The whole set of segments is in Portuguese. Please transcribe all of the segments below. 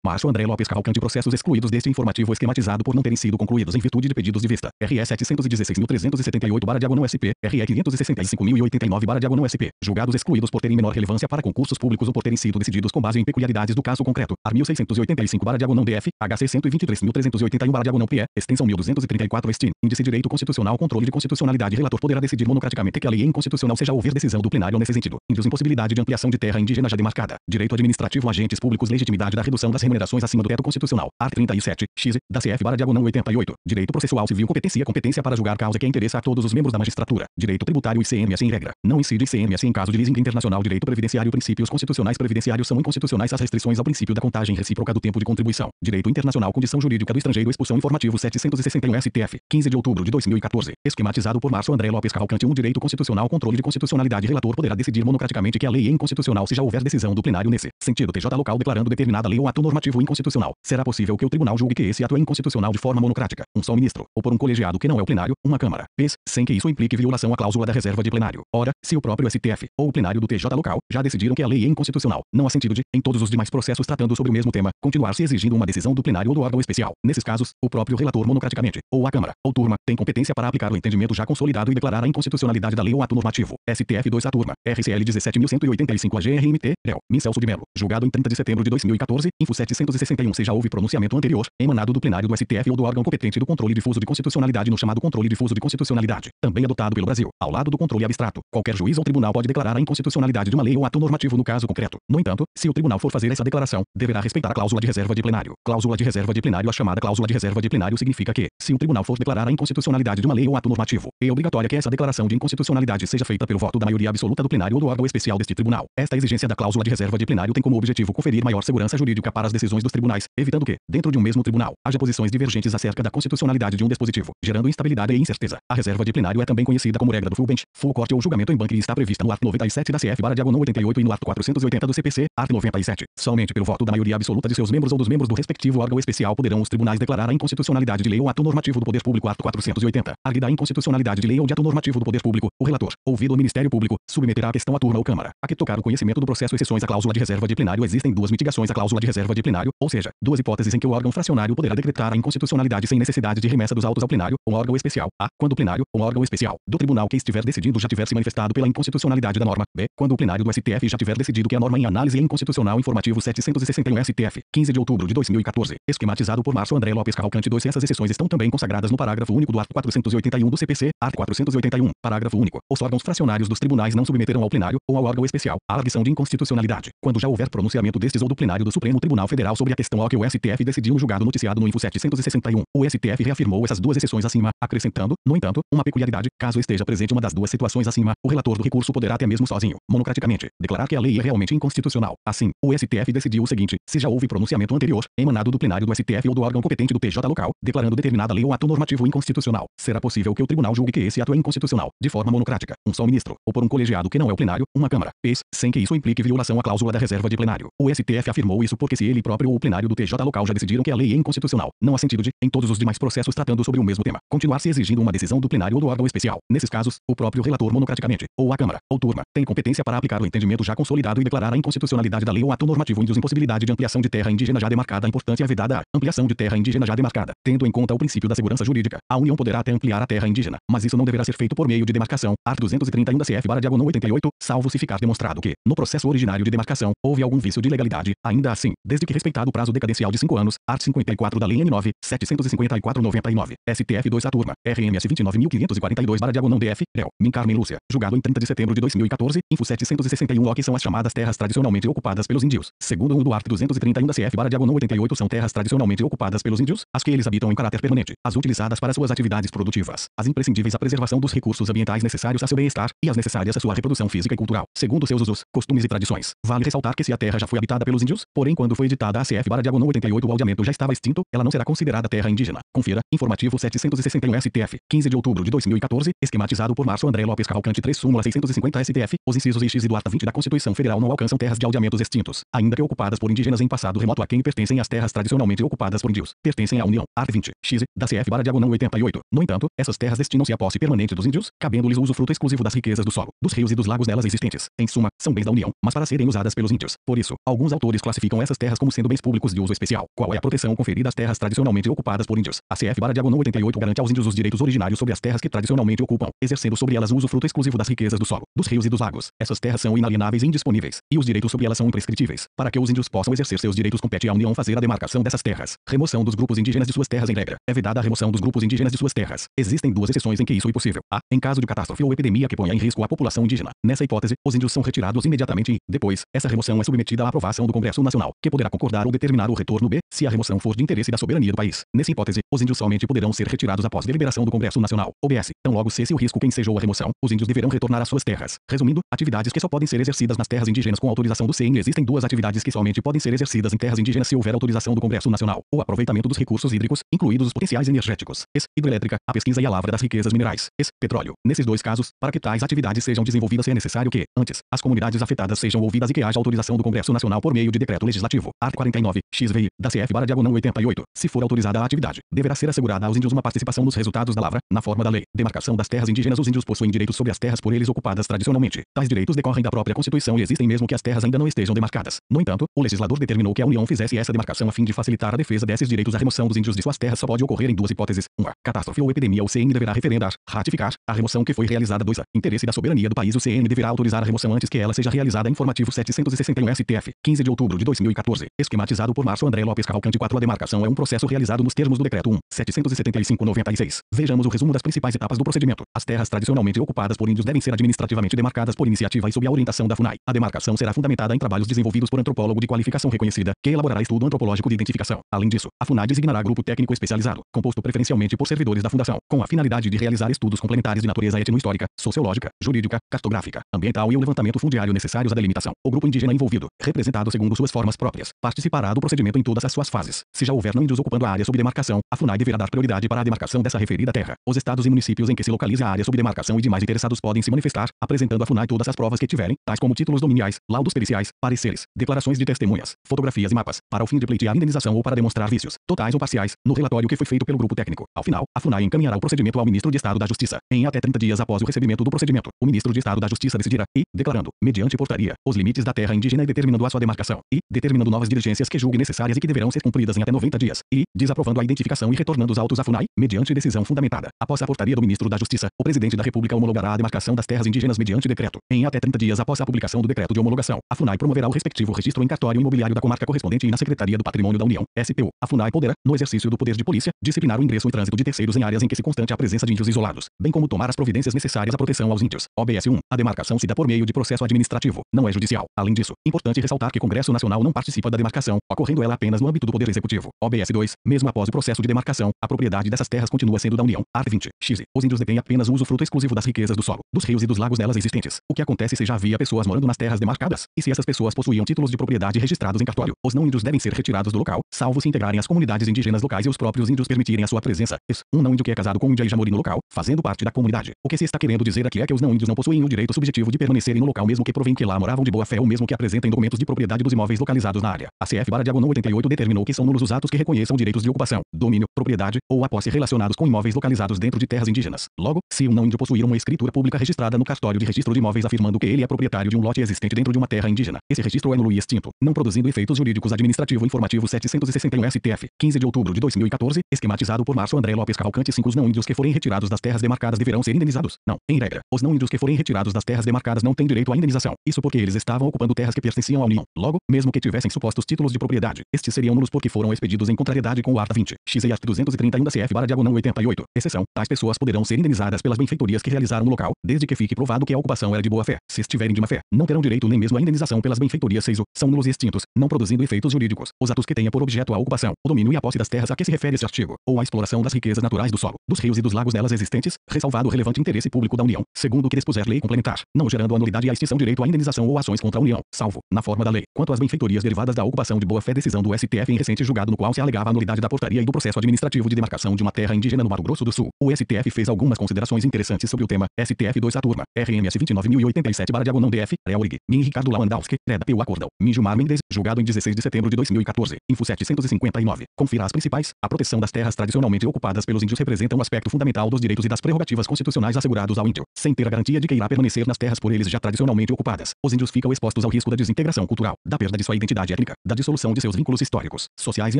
Márcio André Lopes Cavalcante. Processos excluídos deste informativo esquematizado por não terem sido concluídos em virtude de pedidos de vista. RE 716.378/SP, RE 565.089/SP. Julgados excluídos por terem menor relevância para concursos públicos ou por terem sido decididos com base em peculiaridades do caso concreto. AR 1685/DF, HC 123.381/PE, extensão 1234 ST. Índice Direito Constitucional. Controle de constitucionalidade. Relator poderá decidir monocraticamente que a lei é inconstitucional seja houver decisão do plenário nesse sentido. Índice impossibilidade de ampliação de terra indígena já demarcada. Direito administrativo. Agentes públicos. Legitimidade da redução das remunerações acima do teto constitucional. Art. 37, X, da CF/88. Direito processual civil. Competência para julgar causa que interessa a todos os membros da magistratura. Direito tributário. ICMS em regra. Não incide ICMS em caso de leasing internacional. Direito previdenciário. Princípios constitucionais previdenciários são inconstitucionais as restrições ao princípio da contagem recíproca do tempo de contribuição. Direito internacional. Condição jurídica do estrangeiro. Expulsão informativo 761 STF, 15 de outubro de 2014. Esquematizado por Márcio André Lopes Cavalcante. Direito constitucional. Controle de constitucionalidade. Relator poderá decidir monocraticamente que a lei é inconstitucional se já houver decisão do plenário nesse sentido. TJ local declarando determinada lei ou ato normativo inconstitucional. Será possível que o tribunal julgue que esse ato é inconstitucional de forma monocrática, um só ministro, ou por um colegiado que não é o plenário, uma câmara, sem que isso implique violação à cláusula da reserva de plenário. Ora, se o próprio STF, ou o plenário do TJ local, já decidiram que a lei é inconstitucional, não há sentido de, em todos os demais processos tratando sobre o mesmo tema, continuar-se exigindo uma decisão do plenário ou do órgão especial. Nesses casos, o próprio relator monocraticamente, ou a câmara, ou turma, tem competência para aplicar o entendimento já consolidado e declarar a inconstitucionalidade da lei ou ato normativo. STF 2 a turma, RCL 17.185 AGRMT, réu, Celso de Mello, julgado em 30 de setembro de 2014, info 761. Se já houve pronunciamento anterior, emanado do plenário do STF ou do órgão competente do controle difuso de constitucionalidade no chamado controle difuso de constitucionalidade, também adotado pelo Brasil, ao lado do controle abstrato, qualquer juiz ou tribunal pode declarar a inconstitucionalidade de uma lei ou ato normativo no caso concreto. No entanto, se o tribunal for fazer essa declaração, deverá respeitar a cláusula de reserva de plenário. Cláusula de reserva de plenário. A chamada cláusula de reserva de plenário significa que, se o tribunal for declarar a inconstitucionalidade de uma lei ou ato normativo, é obrigatória que essa declaração de inconstitucionalidade seja feita pelo voto da maioria absoluta do plenário ou do órgão especial deste tribunal. Esta exigência da cláusula de reserva de plenário tem como objetivo conferir maior segurança jurídica para as decisões dos tribunais, evitando que, dentro de um mesmo tribunal, haja posições divergentes acerca da constitucionalidade de um dispositivo, gerando instabilidade e incerteza. A reserva de plenário é também conhecida como regra do full bench, full court ou julgamento em banco e está prevista no art. 97 da CF/88 e no art. 480 do CPC, art. 97. Somente pelo voto da maioria absoluta de seus membros ou dos membros do respectivo órgão especial poderão os tribunais declarar a inconstitucionalidade de lei ou ato normativo do poder público. Art. 480. Arguida a inconstitucionalidade de lei ou de ato normativo do poder público, o relator, ouvido o Ministério Público, submeterá a questão à turma ou câmara, a que tocar o conhecimento do processo. Exceções à cláusula de reserva de plenário. Existem duas mitigações à cláusula de reserva de plenário, ou seja, duas hipóteses em que o órgão fracionário poderá decretar a inconstitucionalidade sem necessidade de remessa dos autos ao plenário ou órgão especial. A. Quando o plenário ou órgão especial do tribunal que estiver decidindo já tiver se manifestado pela inconstitucionalidade da norma. B. Quando o plenário do STF já tiver decidido que a norma em análise é inconstitucional. Informativo 761 STF, 15 de outubro de 2014. Esquematizado por Márcio André Lopes Cavalcante. Essas exceções estão também consagradas no parágrafo único do art. 481 do CPC, art. 481, parágrafo único. Os órgãos fracionários dos tribunais não submeterão ao plenário ou ao órgão especial a arguição de inconstitucionalidade, quando já houver pronunciamento destes ou do plenário do Supremo Tribunal Federal sobre a questão ao que o STF decidiu no julgado noticiado no info 761. O STF reafirmou essas duas exceções acima, acrescentando, no entanto, uma peculiaridade. Caso esteja presente uma das duas situações acima, o relator do recurso poderá até mesmo sozinho, monocraticamente, declarar que a lei é realmente inconstitucional. Assim, o STF decidiu o seguinte: se já houve pronunciamento anterior, emanado do plenário do STF ou do órgão competente do TJ local, declarando determinada lei ou ato normativo inconstitucional, será possível que o tribunal julgue que esse ato é inconstitucional, de forma monocrática, um só ministro, ou por um colegiado que não é o plenário, uma câmara, sem que isso implique violação à cláusula da reserva de plenário. O STF afirmou isso porque se ele próprio ou o plenário do TJ local já decidiram que a lei é inconstitucional, não há sentido de, em todos os demais processos tratando sobre o mesmo tema, continuar se exigindo uma decisão do plenário ou do órgão especial. Nesses casos, o próprio relator monocraticamente, ou a câmara, ou turma, tem competência para aplicar o entendimento já consolidado e declarar a inconstitucionalidade da lei ou ato normativo. Índios impossibilidade de ampliação de terra indígena já demarcada. A importância é vedada à ampliação de terra indígena já demarcada, tendo em conta o princípio da segurança jurídica. A União poderá até ampliar a terra indígena, mas isso não deverá ser feito por meio de demarcação. Art. 231 da CF/88, salvo se ficar demonstrado que, no processo originário de demarcação, houve algum vício de legalidade, ainda assim, desde que respeitado o prazo decadencial de 5 anos. Art. 54 da Lei N9, 754/99. STF 2 a turma, RMS 29.542/DF, réu, Carmen Lúcia, julgado em 30 de setembro de 2014, info 761. O que são as chamadas terras tradicionalmente ocupadas pelos índios. Segundo 1 do art. 231 da CF/88, são terras tradicionalmente ocupadas pelos índios, as que eles habitam em caráter permanente, as utilizadas para suas atividades produtivas, as imprescindíveis à preservação dos recursos ambientais necessários a seu bem-estar e as necessárias à sua reprodução física e cultural, segundo seus usos, costumes e tradições. Vale ressaltar que se a terra já foi habitada pelos índios, porém quando foi editada a CF/88 o aldeamento já estava extinto, ela não será considerada terra indígena. Confira, informativo 761 STF, 15 de outubro de 2014, esquematizado por Márcio André Lopes Cavalcante. 3 súmula 650 STF, os incisos I, X e do art. 20 da Constituição Federal não alcançam terras de aldeamentos extintos, ainda que ocupadas por indígenas indígenas em passado remoto a quem pertencem as terras tradicionalmente ocupadas por índios, pertencem à União, art. 20, x, da CF/diagonal 88. No entanto, essas terras destinam-se à posse permanente dos índios, cabendo-lhes o usufruto exclusivo das riquezas do solo, dos rios e dos lagos nelas existentes. Em suma, são bens da União, mas para serem usadas pelos índios. Por isso, alguns autores classificam essas terras como sendo bens públicos de uso especial. Qual é a proteção conferida às terras tradicionalmente ocupadas por índios? A CF/diagonal 88 garante aos índios os direitos originários sobre as terras que tradicionalmente ocupam, exercendo sobre elas o usufruto exclusivo das riquezas do solo, dos rios e dos lagos. Essas terras são inalienáveis e indisponíveis, e os direitos sobre elas são imprescritíveis. Para que os índios possam exercer seus direitos, compete à União fazer a demarcação dessas terras. Remoção dos grupos indígenas de suas terras. Em regra, é vedada a remoção dos grupos indígenas de suas terras. Existem duas exceções em que isso é possível. A, em caso de catástrofe ou epidemia que ponha em risco a população indígena. Nessa hipótese, os índios são retirados imediatamente e, depois, essa remoção é submetida à aprovação do Congresso Nacional, que poderá concordar ou determinar o retorno. B, se a remoção for de interesse da soberania do país. Nessa hipótese, os índios somente poderão ser retirados após deliberação do Congresso Nacional. OBS. Tão logo cesse o risco que ensejou a remoção, os índios deverão retornar às suas terras. Resumindo, atividades que só podem ser exercidas nas terras indígenas com autorização do CN. Existem duas atividades que somente podem ser exercidas em terras indígenas se houver autorização do Congresso Nacional: o aproveitamento dos recursos hídricos, incluídos os potenciais energéticos, hidrelétrica, a pesquisa e a lavra das riquezas minerais, petróleo. Nesses dois casos, para que tais atividades sejam desenvolvidas é necessário que, antes, as comunidades afetadas sejam ouvidas e que haja autorização do Congresso Nacional por meio de decreto legislativo. Art. 49, XVI, da CF/diagonal 88. Se for autorizada a atividade, deverá ser assegurada aos índios uma participação nos resultados da lavra, na forma da lei. Demarcação das terras indígenas. Os índios possuem direitos sobre as terras por eles ocupadas tradicionalmente. Tais direitos decorrem da própria Constituição e existem mesmo que as terras ainda não estejam demarcadas. No entanto, o legislador determinou que a União fizesse essa demarcação a fim de facilitar a defesa desses direitos. A remoção dos índios de suas terras só pode ocorrer em duas hipóteses: 1. Catástrofe ou epidemia. O CN deverá referendar, ratificar, a remoção que foi realizada. 2. Interesse da soberania do país. O CN deverá autorizar a remoção antes que ela seja realizada. Informativo 761 STF, 15 de outubro de 2014. Esquematizado por Márcio André Lopes Cavalcante. 4. A demarcação é um processo realizado nos termos do decreto 1.775/96. Vejamos o resumo das principais etapas do procedimento. As terras tradicionalmente ocupadas por índios devem ser administrativamente demarcadas por iniciativa e sob a orientação da FUNAI. A demarcação será fundamentada em trabalhos desenvolvidos por antropólogo de qualificação reconhecida, que elaborará estudo antropológico de identificação. Além disso, a FUNAI designará grupo técnico especializado, composto preferencialmente por servidores da Fundação, com a finalidade de realizar estudos complementares de natureza etnohistórica, sociológica, jurídica, cartográfica, ambiental e o levantamento fundiário necessários à delimitação. O grupo indígena envolvido, representado segundo suas formas próprias, participará do procedimento em todas as suas fases. Se já houver não índios ocupando a área sob demarcação, a FUNAI deverá dar prioridade para a demarcação dessa referida terra. Os estados e municípios em que se localize a área sob demarcação e demais interessados podem se manifestar, apresentando à FUNAI todas as provas que tiverem, tais como títulos dominiais, laudos periciais, pareceres, declarações de testemunhas, fotografias e mapas, para o fim de pleitear indenização ou para demonstrar vícios, totais ou parciais, no relatório que foi feito pelo grupo técnico. Ao final, a FUNAI encaminhará o procedimento ao Ministro de Estado da Justiça. Em até 30 dias após o recebimento do procedimento, o Ministro de Estado da Justiça decidirá e, declarando, mediante portaria, os limites da terra indígena e determinando a sua demarcação, e, determinando novas diligências que julgue necessárias e que deverão ser cumpridas em até 90 dias, e, desaprovando a identificação e retornando os autos à FUNAI, mediante decisão fundamentada. Após a portaria do Ministro da Justiça, o Presidente da República homologará a demarcação das terras indígenas mediante decreto. Em até 30 dias após a publicação do decreto de homologação, a FUNAI promoverá o respectivo registro em cartório imobiliário da comarca correspondente e na Secretaria do Patrimônio da União, SPU. A FUNAI poderá, no exercício do poder de polícia, disciplinar o ingresso e trânsito de terceiros em áreas em que se constante a presença de índios isolados, bem como tomar as providências necessárias à proteção aos índios. OBS 1. A demarcação se dá por meio de processo administrativo, não é judicial. Além disso, importante ressaltar que o Congresso Nacional não participa da demarcação, ocorrendo ela apenas no âmbito do Poder Executivo. OBS 2. Mesmo após o processo de demarcação, a propriedade dessas terras continua sendo da União. Art. 20, x. Os índios detêm apenas o usufruto exclusivo das riquezas do solo, dos rios e dos lagos nelas existentes. O que acontece se já havia pessoas morando nas terras demarcadas, e se essas pessoas possuíam títulos de propriedade registrados em cartório, os não índios devem ser retirados do local, salvo se integrarem as comunidades indígenas locais e os próprios índios permitirem a sua presença. Um não índio que é casado com um índia e já mora no local, fazendo parte da comunidade. O que se está querendo dizer aqui é que os não índios não possuem o direito subjetivo de permanecerem no local mesmo que provem que lá moravam de boa fé ou mesmo que apresentem documentos de propriedade dos imóveis localizados na área. A CF/diagonal 88 determinou que são nulos os atos que reconheçam direitos de ocupação, domínio, propriedade ou a posse relacionados com imóveis localizados dentro de terras indígenas. Logo, se um não índio possuir uma escritura pública registrada no cartório de registro de imóveis afirmando que ele é proprietário de um lote existente dentro de uma terra indígena, esse registro é nulo e extinto, não produzindo efeitos jurídicos. Administrativo informativo 761 STF, 15 de outubro de 2014, esquematizado por Márcio André Lopes Cavalcante. 5. Os não índios que forem retirados das terras demarcadas deverão ser indenizados? Não. Em regra, os não índios que forem retirados das terras demarcadas não têm direito à indenização. Isso porque eles estavam ocupando terras que pertenciam à União. Logo, mesmo que tivessem supostos títulos de propriedade, estes seriam nulos porque foram expedidos em contrariedade com o art. 20, x e art. 231 da CF/diagonal 88. Exceção: tais pessoas poderão ser indenizadas pelas benfeitorias que realizaram no local, desde que fique provado que a ocupação era de boa fé. Se estiverem de má fé, não terão direito nem mesmo à indenização pelas benfeitorias. 6. São nulos e extintos, não produzindo efeitos jurídicos, os atos que tenha por objeto a ocupação, o domínio e a posse das terras a que se refere este artigo, ou a exploração das riquezas naturais do solo, dos rios e dos lagos nelas existentes, ressalvado o relevante interesse público da União, segundo o que dispuser lei complementar, não gerando nulidade e a extinção direito à indenização ou ações contra a União, salvo, na forma da lei, quanto às benfeitorias derivadas da ocupação de boa-fé, decisão do STF em recente julgado no qual se alegava a nulidade da portaria e do processo administrativo de demarcação de uma terra indígena no Mato Grosso do Sul. O STF fez algumas considerações interessantes sobre o tema. STF 2 a turma, RMS 29.087/DF, Realrig, Min Ricardo Lewandowski, Reda Peu Acordão, Min Gilmar Mendes, julgado em 16 de setembro de 2014, Info 759. Confira as principais. A proteção das terras tradicionalmente ocupadas pelos índios representa um aspecto fundamental dos direitos e das prerrogativas constitucionais assegurados ao índio. Sem ter a garantia de que irá permanecer nas terras por eles já tradicionalmente ocupadas, os índios ficam expostos ao risco da desintegração cultural, da perda de sua identidade étnica, da dissolução de seus vínculos históricos, sociais e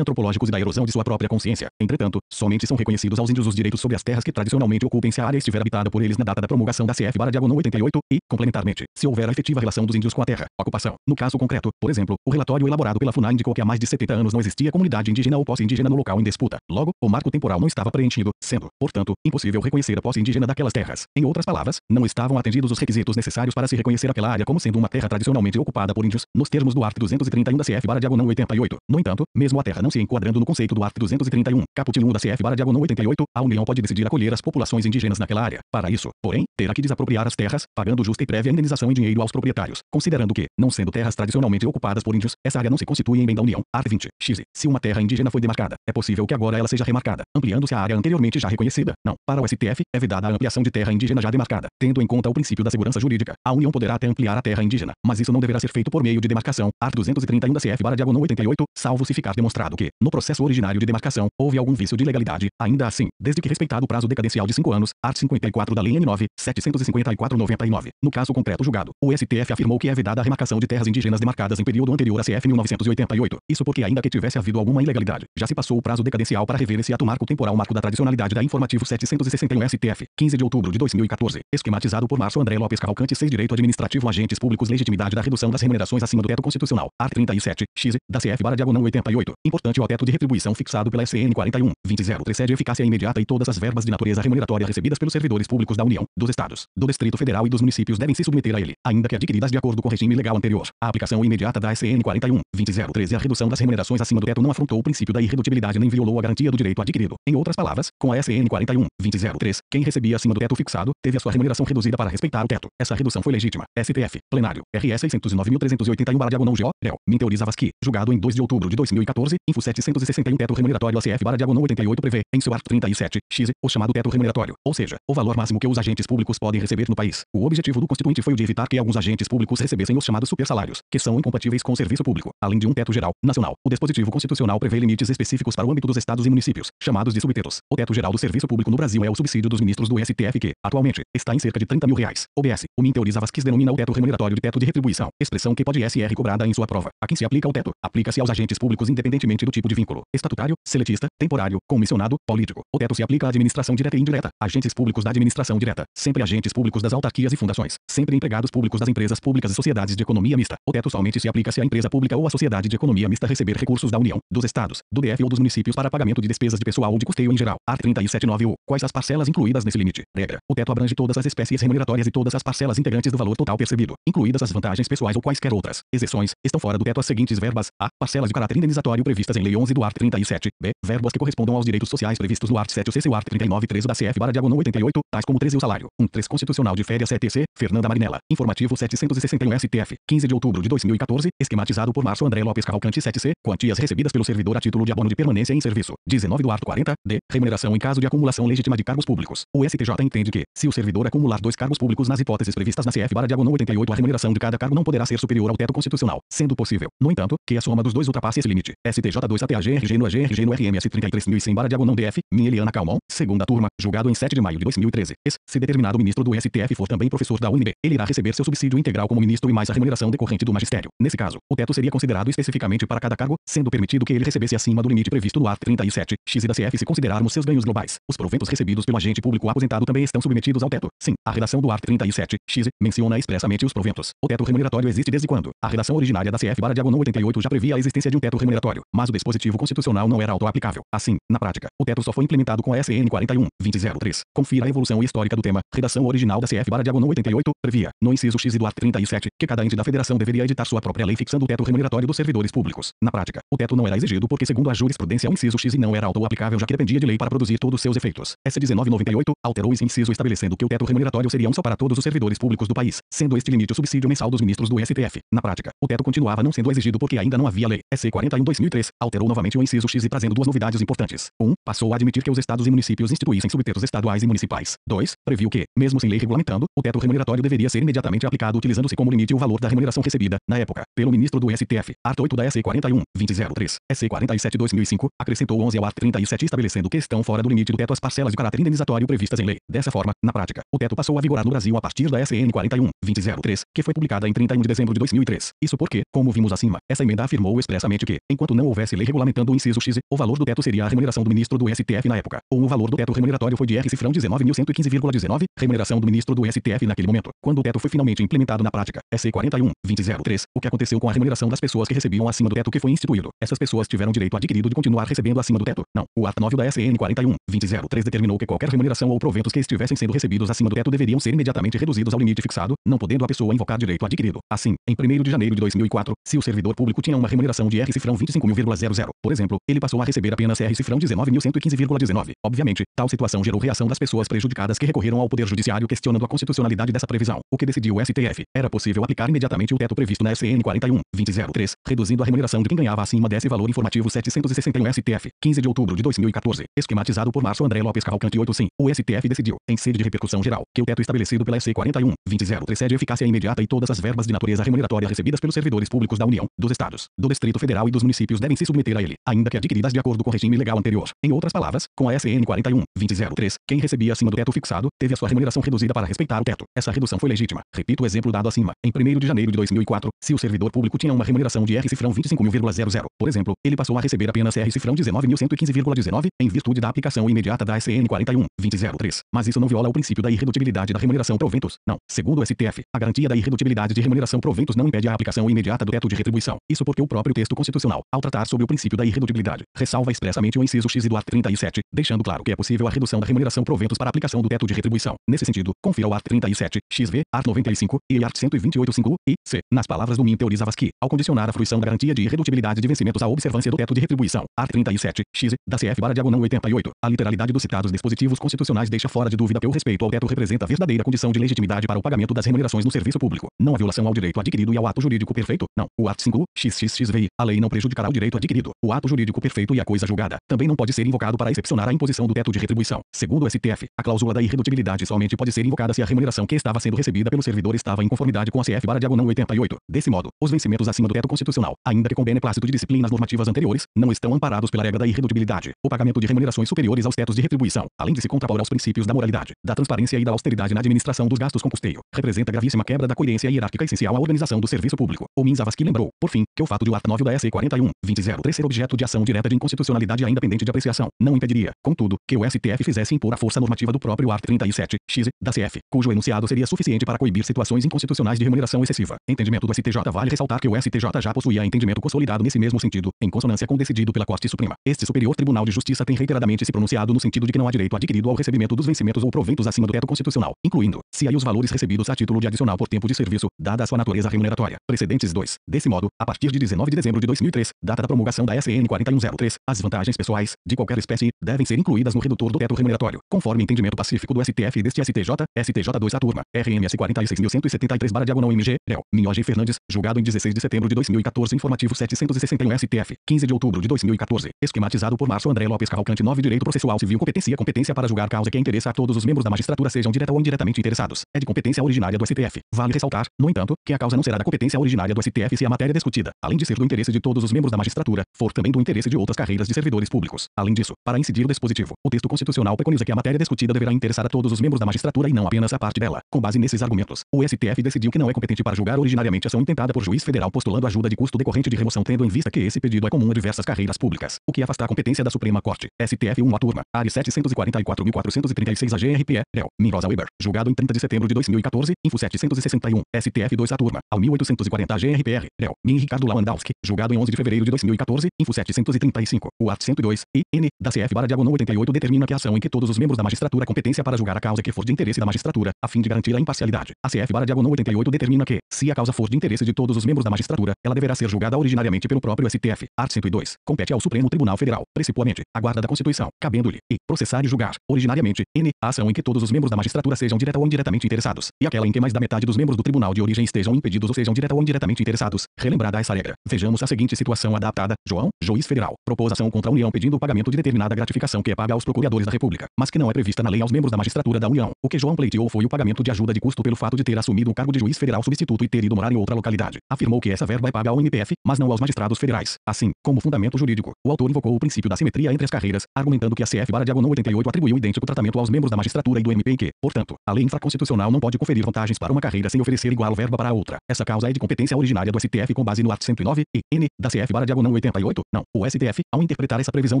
antropológicos e da erosão de sua própria consciência. Entretanto, somente são reconhecidos aos índios os direitos sobre as terras que tradicionalmente ocupem se a área estiver habitada por eles na data da promulgação da CF/88 e, complementarmente, se houver a efetiva relação dos índios com a terra, ocupação. No caso concreto, por exemplo, o relatório elaborado pela FUNAI indicou que há mais de 70 anos não existia comunidade indígena ou posse indígena no local em disputa. Logo, o marco temporal não estava preenchido, sendo, portanto, impossível reconhecer a posse indígena daquelas terras. Em outras palavras, não estavam atendidos os requisitos necessários para se reconhecer aquela área como sendo uma terra tradicionalmente ocupada por índios, nos termos do art. 231 da CF/88. No entanto, mesmo a terra não se enquadrando no conceito do art. 231, caput 1 da CF/88, a União pode decidir acolher as populações indígenas naquela área. Para isso, porém, terá que desapropriar as terras, pagando justa e prévia indenização em dinheiro aos proprietários, considerando que, não sendo terras tradicionalmente ocupadas por índios, essa área não se constitui em bem da União. Art. 20. X. Se uma terra indígena foi demarcada, é possível que agora ela seja remarcada, ampliando-se a área anteriormente já reconhecida. Não. Para o STF, é vedada a ampliação de terra indígena já demarcada. Tendo em conta o princípio da segurança jurídica, a União poderá até ampliar a terra indígena, mas isso não deverá ser feito por meio de demarcação. Art. 231 da CF/88, salvo se ficar demonstrado que, no processo originário de demarcação, houve algum vício de legalidade, ainda assim, desde que respeitado o prazo decadencial de 5 anos, art. 54 da Lei N. 754/99. No caso concreto julgado, o STF afirmou que é vedada a remarcação de terras indígenas demarcadas em período anterior a CF 1988. Isso porque ainda que tivesse havido alguma ilegalidade, já se passou o prazo decadencial para rever esse ato marco temporal marco da tradicionalidade da Informativo 761 STF, 15 de outubro de 2014, esquematizado por Márcio André Lopes Cavalcante 6 Direito Administrativo Agentes Públicos Legitimidade da redução das remunerações acima do teto constitucional, art. 37, x, da CF/88. Importante o teto de retribuição fixado pela SN 41, 2003 cede eficácia imediata e todas as verbas de natureza remuneratória recebidas pelos servidores públicos da União, dos Estados, do Distrito Federal e dos municípios devem se submeter a ele, ainda que adquiridas de acordo com o regime legal anterior. A aplicação imediata da SN 41, 2003 e a redução das remunerações acima do teto não afrontou o princípio da irredutibilidade nem violou a garantia do direito adquirido. Em outras palavras, com a SN 41, 2003, quem recebia acima do teto fixado, teve a sua remuneração reduzida para respeitar o teto. Essa redução foi legítima. STF, plenário, RS 609.381/GO, Réu, Min Teoriza Vasqui, julgado em 2 de outubro de 2014, Info 761 teto remuneratório ACF/88 prevê, em seu art. 37, x, o chamado teto remuneratório, ou seja, o valor máximo que os agentes públicos podem receber no país. O objetivo do Constituinte foi o de evitar que alguns agentes públicos recebessem os chamados supersalários, que são incompatíveis com o serviço público, além de um teto geral, nacional. O dispositivo constitucional prevê limites específicos para o âmbito dos estados e municípios, chamados de subtetos. O teto geral do serviço público no Brasil é o subsídio dos ministros do STF que, atualmente, está em cerca de R$ 30 mil. OBS, o Min Teoriza Vasquis denomina o teto remuneratório de teto de retribuição, expressão que pode ser cobrada em sua prova. A quem se aplica o teto, aplica-se aos agentes públicos independentemente do tipo de vínculo, estatutário, seletista, temporário, comissionado, político. O teto se aplica à administração direta e indireta, agentes públicos da administração direta, sempre agentes públicos das autarquias e fundações, sempre empregados públicos das empresas públicas e sociedades de economia mista. O teto somente se aplica se a empresa pública ou a sociedade de economia mista receber recursos da União, dos estados, do DF ou dos municípios para pagamento de despesas de pessoal ou de custeio em geral. Art. 379-U. Quais as parcelas incluídas nesse limite? Regra. O teto abrange todas as espécies remuneratórias e todas as parcelas integrantes do valor total percebido, incluídas as vantagens pessoais ou quaisquer outras. Exceções. Estão fora do teto as seguintes verbas: a. Parcelas de caráter indenizatório previstas em Lei 11 do art. 37. B. Verbas que correspondam aos direitos sociais previstos no art. 7 c e o art. 39-13 da CF/88, tais como 13 o salário. 3 Constitucional de férias 7c. Fernanda Marinella. Informativo 761 STF. 15 de outubro de 2014. Esquematizado por Márcio André Lopes Cavalcante 7c. Quantias recebidas pelo servidor a título de abono de permanência em serviço. 19 do art. 40. D. Remuneração em caso de acumulação legítima de cargos públicos. O STJ entende que, se o servidor acumular 2 cargos públicos nas hipóteses previstas na CF/88, a remuneração de cada cargo não poderá ser superior ao teto constitucional, sendo possível, no entanto, que a soma dos dois ultrapasse esse limite. STJ 2 ATAGRG no AGRG no RMS 33.100/DF, Min Eliana Calmon, segunda turma, julgado em 7 de maio de 2013. Se determinado ministro do STF for também professor da UNB, ele irá receber seu subsídio integral como ministro e mais a remuneração decorrente do magistério. Nesse caso, o teto seria considerado especificamente para cada cargo, sendo permitido que ele recebesse acima do limite previsto no art. 37, x e da CF se considerarmos seus ganhos globais. Os proventos recebidos pelo agente público aposentado também estão submetidos ao teto. Sim, a redação do art. 37, x menciona expressamente os proventos. O teto remuneratório existe desde quando? A redação originária da CF/88 já previa a existência de um teto remuneratório, mas o dispositivo constitucional não era auto-aplicável. Assim, na prática, o teto só foi implementado com a SN 41, 2003. Confira a evolução histórica do tema. Redação original da CF/88 previa, no inciso x e do art. 37, que cada ente da federação deveria editar sua própria lei fixando o teto remuneratório dos servidores públicos. Na prática, o teto não era exigido porque, segundo a jurisprudência, o inciso x não era auto-aplicável já que dependia de lei para produzir todos seus efeitos. S. 1998 alterou esse inciso estabelecendo que o teto remuneratório seria um só para todos os servidores públicos públicos do país, sendo este limite o subsídio mensal dos ministros do STF. Na prática, o teto continuava não sendo exigido porque ainda não havia lei. SC 41/2003 alterou novamente o inciso X e trazendo duas novidades importantes. 1. Passou a admitir que os estados e municípios instituíssem subtetos estaduais e municipais. 2. Previu que, mesmo sem lei regulamentando, o teto remuneratório deveria ser imediatamente aplicado utilizando-se como limite o valor da remuneração recebida, na época, pelo ministro do STF. Art. 8 da SC 41/2003. SC 47/2005 acrescentou 11 ao Art. 37 estabelecendo que estão fora do limite do teto as parcelas de caráter indenizatório previstas em lei. Dessa forma, na prática, o teto passou a vigorar no Brasil a partir da SN 41/2003, que foi publicada em 31 de dezembro de 2003. Isso porque, como vimos acima, essa emenda afirmou expressamente que, enquanto não houvesse lei regulamentando o inciso X, o valor do teto seria a remuneração do ministro do STF na época, ou o valor do teto remuneratório foi de R. cifrão 19.115,19, remuneração do ministro do STF naquele momento. Quando o teto foi finalmente implementado na prática, SC 41/2003, o que aconteceu com a remuneração das pessoas que recebiam acima do teto que foi instituído? Essas pessoas tiveram direito adquirido de continuar recebendo acima do teto? Não. O Art. 9 da SN 41/2003 determinou que qualquer remuneração ou proventos que estivessem sendo recebidos acima do teto deveriam ser imediatamente reduzidos ao limite fixado, não podendo a pessoa invocar direito adquirido. Assim, em 1º de janeiro de 2004, se o servidor público tinha uma remuneração de R. cifrão 25.000,00, por exemplo, ele passou a receber apenas R. cifrão 19.115,19. Obviamente, tal situação gerou reação das pessoas prejudicadas que recorreram ao Poder Judiciário questionando a constitucionalidade dessa previsão. O que decidiu o STF? Era possível aplicar imediatamente o teto previsto na SN 41/2003, reduzindo a remuneração de quem ganhava acima desse valor informativo 761 STF, 15 de outubro de 2014, esquematizado por Márcio André Lopes Cavalcante 8 sim. O STF decidiu, em sede de repercussão geral, que o teto estabelecido pela SC 41/2003 cede eficácia imediata e todas as verbas de natureza remuneratória recebidas pelos servidores públicos da União, dos Estados, do Distrito Federal e dos municípios devem se submeter a ele, ainda que adquiridas de acordo com o regime legal anterior. Em outras palavras, com a SN 41/2003, quem recebia acima do teto fixado, teve a sua remuneração reduzida para respeitar o teto. Essa redução foi legítima. Repito o exemplo dado acima. Em 1º de janeiro de 2004, se o servidor público tinha uma remuneração de R. cifrão 25.000,00, por exemplo, ele passou a receber apenas R. cifrão 19.115,19, em virtude da aplicação imediata da SN 41/2003. Mas isso não viola o princípio da irredutibilidade da remuneração proventos. Não. Segundo o STF, a garantia da irredutibilidade de remuneração proventos não impede a aplicação imediata do teto de retribuição. Isso porque o próprio texto constitucional, ao tratar sobre o princípio da irredutibilidade, ressalva expressamente o inciso X do art. 37, deixando claro que é possível a redução da remuneração proventos para aplicação do teto de retribuição. Nesse sentido, confira o art. 37, XV, art. 95 e art. 128.5 e c. Nas palavras do MIN teorizavas que, ao condicionar a fruição da garantia de irredutibilidade de vencimentos à observância do teto de retribuição, art. 37, x, da CF/88, a literalidade dos citados dispositivos constitucionais deixa fora de dúvida que o respeito ao teto representa a verdadeira condição de legitimidade para o pagamento das remunerações no serviço público, não a violação ao direito adquirido e ao ato jurídico perfeito. Não. O art. 5, XXXVI, a lei não prejudicará o direito adquirido, o ato jurídico perfeito e a coisa julgada, também não pode ser invocado para excepcionar a imposição do teto de retribuição. Segundo o STF, a cláusula da irredutibilidade somente pode ser invocada se a remuneração que estava sendo recebida pelo servidor estava em conformidade com a CF/88. Desse modo, os vencimentos acima do teto constitucional, ainda que com beneplácito de disciplinas normativas anteriores, não estão amparados pela regra da irredutibilidade. O pagamento de remunerações superiores aos tetos de retribuição, além de se contrapor aos princípios da moralidade, da transparência e da austeridade na administração dos gastos com custeio, representa gravíssima quebra da coerência hierárquica essencial à organização do serviço público. O MIN Zavascki lembrou, por fim, que o fato de o art. 9 da SC 41/2003 ser objeto de ação direta de inconstitucionalidade ainda pendente de apreciação, não impediria, contudo, que o STF fizesse impor a força normativa do próprio art. 37, x, da CF, cujo enunciado seria suficiente para coibir situações inconstitucionais de remuneração excessiva. Entendimento do STJ. Vale ressaltar que o STJ já possuía entendimento consolidado nesse mesmo sentido, em consonância com o decidido pela Corte Suprema. Este Superior Tribunal de Justiça tem reiteradamente se pronunciado no sentido de que não há direito adquirido ao recebimento dos vencimentos ou proventos acima do teto constitucional, incluindo, se aí os valores recebidos a título de adicional por tempo de serviço, dada a sua natureza remuneratória. Precedentes 2. Desse modo, a partir de 19 de dezembro de 2003, data da promulgação da SN 4103, as vantagens pessoais, de qualquer espécie, devem ser incluídas no redutor do teto remuneratório, conforme entendimento pacífico do STF e deste STJ, STJ2 a turma, RMS 46.173/MG, réu, Minhoge e Fernandes, julgado em 16 de setembro de 2014, informativo 761 STF, 15 de outubro de 2014, esquematizado por Márcio André Lopes Cavalcante 9 Direito Processual Civil competência para julgar causa que interessa a todos os membros da magistratura sejam direta ou indiretamente interessados, é de competência originária do STF. Vale ressaltar, no entanto, que a causa não será da competência originária do STF se a matéria discutida, além de ser do interesse de todos os membros da magistratura, for também do interesse de outras carreiras de servidores públicos. Além disso, para incidir o dispositivo, o texto constitucional preconiza que a matéria discutida deverá interessar a todos os membros da magistratura e não apenas a parte dela. Com base nesses argumentos, o STF decidiu que não é competente para julgar originariamente ação intentada por juiz federal postulando ajuda de custo decorrente de remoção, tendo em vista que esse pedido é comum a diversas carreiras públicas, o que afasta a competência da Suprema Corte. STF 1 a turma, AR 744.436 AGRPE, réu, Min Rosa Weber, julgado em 30 de setembro de 2014, info 761, STF 2 a turma, ao 1840 AGRPR, réu, Min Ricardo Lewandowski, julgado em 11 de fevereiro de 2014, info 735, o art. 102, e N, da CF/88 determina que a ação em que todos os membros da magistratura competência para julgar a causa que for de interesse da magistratura, a fim de garantir a imparcialidade. A CF/88 determina que, se a causa for de interesse de todos os membros da magistratura, ela deverá ser julgada originariamente pelo próprio STF. Art. 102. Compete ao Supremo Tribunal Federal, principalmente, a guarda da Constituição, cabendo-lhe, e, processar e julgar, originariamente, N, a ação em que todos os membros da magistratura sejam direta ou indiretamente interessados. e aquela em que mais da metade dos membros do tribunal de origem estejam impedidos ou sejam direta ou indiretamente interessados. Relembrada essa regra, vejamos a seguinte situação adaptada. João, juiz federal, propôs ação contra a União pedindo o pagamento de determinada gratificação que é paga aos procuradores da República, mas que não é prevista na lei aos membros da magistratura da União. O que João pleiteou foi o pagamento de ajuda de custo pelo fato de ter assumido o cargo de juiz federal substituto e ter ido morar em outra localidade. Afirmou que essa verba é paga ao MPF, mas não aos magistrados federais. Assim, como fundamento jurídico, o autor invocou o princípio da simetria entre as carreiras, argumentando que a CF/diagonal 88 atribuiu idêntico tratamento aos membros da magistratura e do MP e que, portanto, a lei infraconstitucional não pode conferir vantagens para uma carreira sem oferecer igual verba para a outra. Essa causa é de competência originária do STF com base no art. 109 e n da CF/diagonal 88. Não, o STF, ao interpretar essa previsão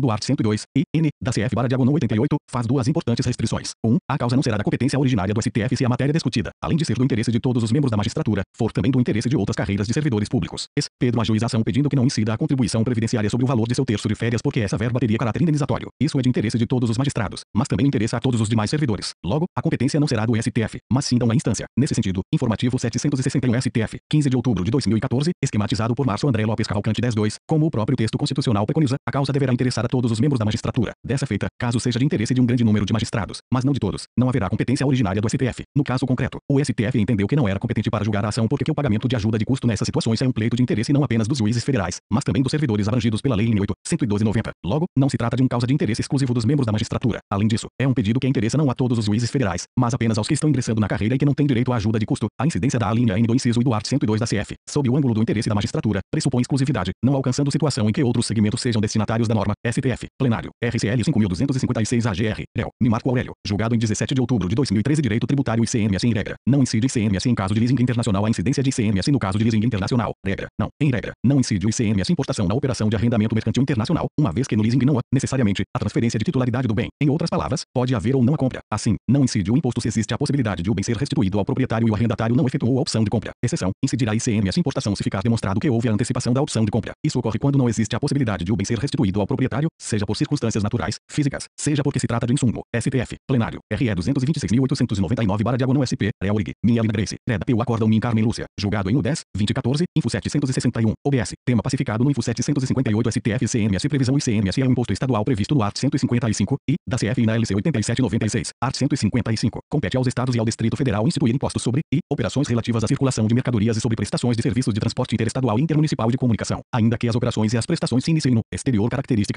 do art. 102 e n da CF/diagonal 88, faz duas importantes restrições. 1. A causa não será da competência originária do STF se a matéria discutida, além de ser do interesse de todos os membros da magistratura, for também do interesse de outras carreiras de servidores públicos. Pedro ajuiza a ação pedindo que não incida a contribuição previdenciária sobre o valor de seu terço de férias porque essa verba teria caráter indenizatório. Isso é de interesse de todos os magistrados, mas também interessa a todos os demais servidores. Logo, a competência não será do STF, mas sim da uma instância. Nesse sentido, informativo 761 STF, 15 de outubro de 2014, esquematizado por Márcio André Lopes Cavalcante 10.2, como o próprio texto constitucional preconiza, a causa deverá interessar a todos os membros da magistratura. Dessa feita, caso seja de interesse de um grande número de magistrados, mas não de todos, não haverá competência originária do STF. No caso concreto, o STF entendeu que não era competente para julgar a ação porque o pagamento de ajuda de custo nessas situações é um pleito de interesse não apenas dos juízes federais, mas também dos servidores abrangidos pela Lei nº 8.112/90. Logo, não se trata de um causa de interesse exclusivo dos membros da magistratura. Além disso, é um pedido que interessa não a todos os juízes federais, mas apenas aos que estão ingressando na carreira e que não têm direito à ajuda de custo. A incidência da alínea N do inciso e do art. 102 da CF, sob o ângulo do interesse da magistratura, pressupõe exclusividade, não alcançando situação em que outros segmentos sejam destinatários da norma. STF, plenário, RCL 5256 AGR, réu, Marco Aurélio, julgado em 17 de outubro de 2013. Direito tributário ICMS em regra. Não incide ICMS em caso de leasing internacional. A incidência de ICMS no caso de leasing internacional. Regra. Não, em regra, não incide o ICMS importação na operação de arrendamento mercantil internacional, uma vez que no leasing não há, necessariamente, a transferência de titularidade do bem. Em outras palavras, pode haver ou não a compra. Assim, não incide o imposto se existe a possibilidade de o bem ser restituído ao proprietário e o arrendatário não efetuou a opção de compra. Exceção, incidirá ICMS importação se ficar demonstrado que houve a antecipação da opção de compra. Isso ocorre quando não existe a possibilidade de o bem ser restituído ao proprietário, seja por circunstâncias naturais, físicas, seja porque se trata de insumo. STF, plenário, RE 226.899/SP, Real Rig, minha Lina Grace, Reda Peu Acórdão Min Carmen Lúcia, julgado em 10/2014, Info 761, OBS, tema pacificado no Info 758 STF ICMS previsão ICMS é um imposto estadual previsto no art. 155 e da CF e na LC 8796, art. 155, compete aos estados e ao Distrito Federal instituir impostos sobre e operações relativas à circulação de mercadorias e sobre prestações de serviços de transporte interestadual e intermunicipal de comunicação, ainda que as operações e as prestações se iniciem no exterior.